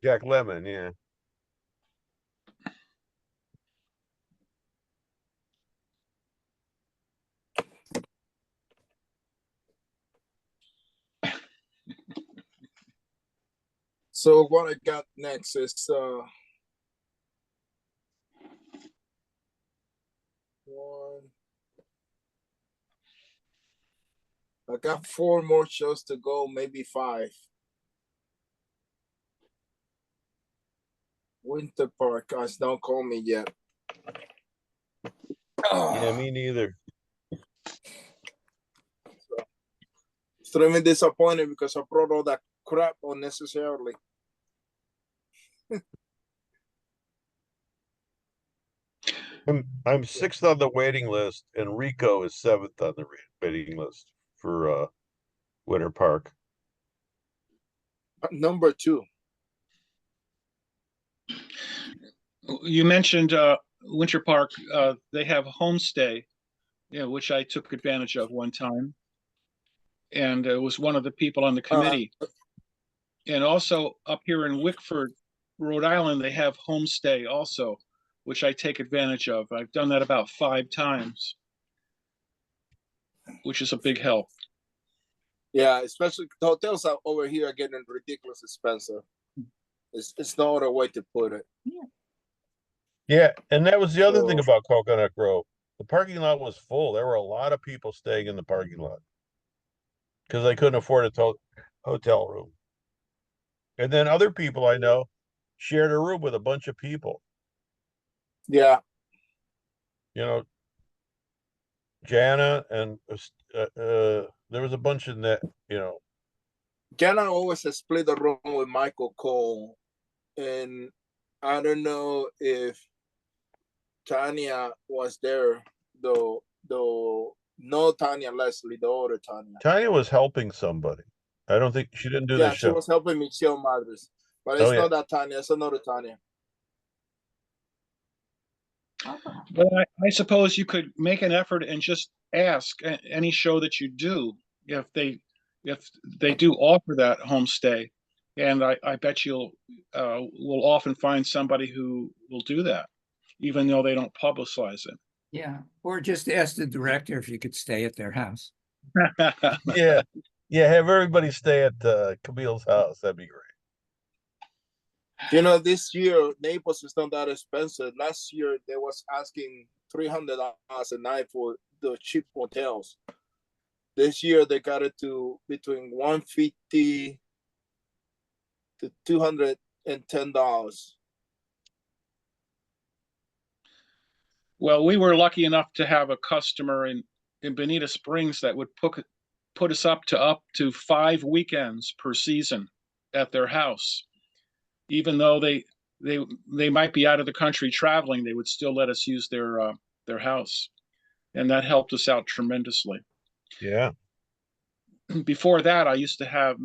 Jack Lemmon. Yeah. So what I got next is one. I got 4 more shows to go, maybe 5. Winter Park, guys, don't call me yet. Yeah, me neither. Extremely disappointed because I brought all that crap unnecessarily. I'm 6th on the waiting list, and Rico is 7th on the waiting list for Winter Park. Number 2. You mentioned Winter Park. They have homestay, which I took advantage of one time, and was one of the people on the committee. And also up here in Wickford, Rhode Island, they have homestay also, which I take advantage of. I've done that about 5 times, which is a big help. Yeah, especially the hotels out over here are getting ridiculous expensive. It's no other way to put it. Yeah, and that was the other thing So, about Coconut Grove. The parking lot was full. There were a lot of people staying in the parking lot because they couldn't afford a hotel room. And then other people I know shared a room with a bunch of people. yeah. You know, Jana and there was a bunch in that. You know, Jana always has split the room with Michael Cole. And I don't know if Tanya was there, the No, Tanya Leslie, the other Tanya. Tanya was helping somebody. I don't think she didn't do Yeah, the she show. was helping Michelle Madres, but Oh, it's yeah. not that Tanya. It's another Tanya. But I suppose you could make an effort and just ask any show that you do if they do offer that homestay, and I bet you'll will often find somebody who will do that, even though they don't publicize Yeah, or just ask the director if you could stay at their house. it. Yeah. Yeah, have everybody stay at Camille's house. That'd be great. You know, this year Naples is not that expensive. Last year they was asking $300 a night for the cheap hotels. This year they got it to between $150 to $210. Well, we were lucky enough to have a customer in Bonita Springs that would put us up to 5 weekends per season at their house. Even though they might be out of the country traveling, they would still let us use their house, and that helped us out tremendously. Yeah. Before that, I used to have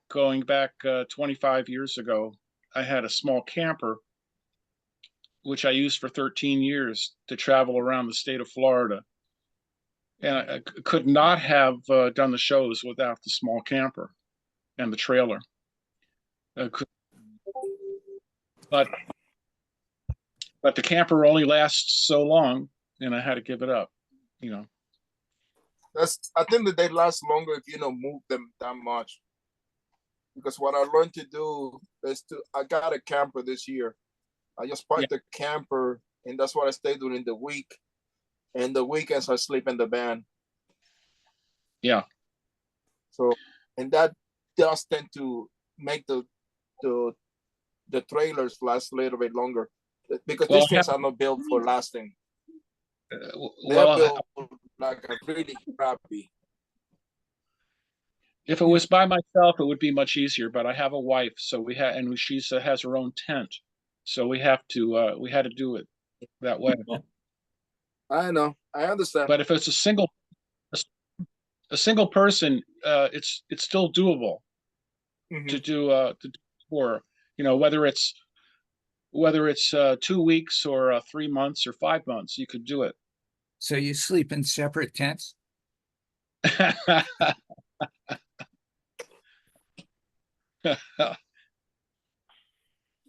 going back 25 years ago, I had a small camper which I used for 13 years to travel around the state of Florida. And I could not have done the shows without the small camper and the trailer. But the camper only lasts so long, and I had to give it up, you know. I think that they last longer if you don't move them that much. Because what I learned to do is I got a camper this year. I just parked the camper, and that's what I stay during the week. And the weekends I sleep in the van. Yeah. So, and that does tend to make the trailers last a little bit longer, because these things are not built for lasting. They're built like a really crappy. If it was by myself, it would be much easier. But I have a wife, so and she has her own tent, so we had to do it that way. I know, I understand. But if it's a single person, it's still doable to do for, you know, whether it's 2 weeks or 3 months or 5 months, you could do it. So you sleep in separate tents?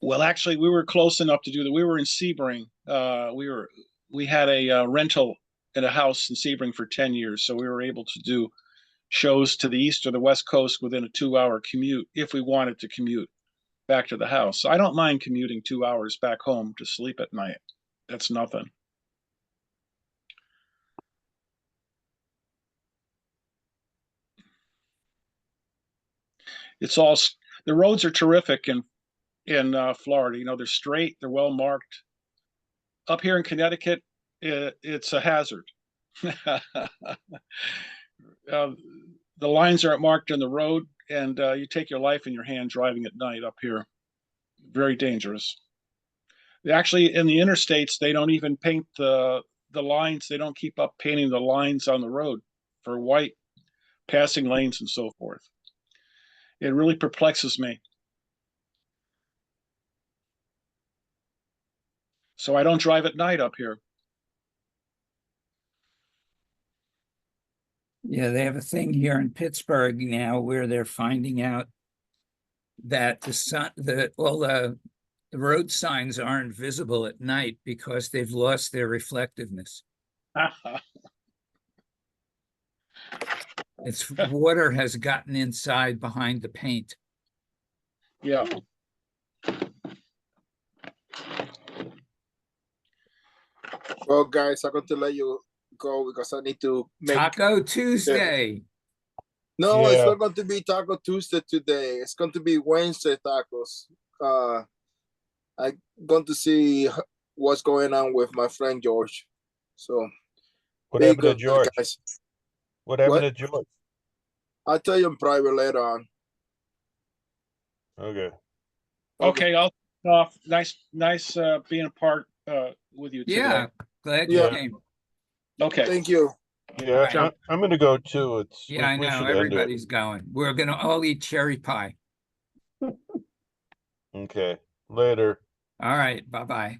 Well, actually, we were close enough to do that. We were in Sebring. We had a rental in a house in Sebring for 10 years, so we were able to do shows to the east or the west coast within a 2-hour commute if we wanted to commute back to the house. I don't mind commuting 2 hours back home to sleep at night. That's nothing. The roads are terrific in Florida. You know, they're straight, they're well marked. Up here in Connecticut, it's a hazard. The lines aren't marked in the road, and you take your life in your hand driving at night up here. Very dangerous. Actually, in the interstates, they don't even paint the lines. They don't keep up painting the lines on the road for white, passing lanes and so forth. It really perplexes me. So I don't drive at night up here. Yeah, they have a thing here in Pittsburgh now where they're finding out that all the road signs aren't visible at night because they've lost their reflectiveness. It's water has gotten inside behind the paint. Yeah. Well, guys, I'm going to let you go because I need to make Taco Tuesday. No, it's not going to be Taco Tuesday today. It's going to be Wednesday tacos. I'm going to see what's going on with my friend George. So, what happened to George? Guys. What happened to George? I'll tell you in private later on. Okay, I'll off. Nice being a part with you today. Yeah, glad you came. Okay. Thank you. Yeah, Right. I'm gonna go too. It's, Yeah, I we know, should end it. everybody's going. We're gonna all eat cherry pie. Okay, later. All right, bye-bye.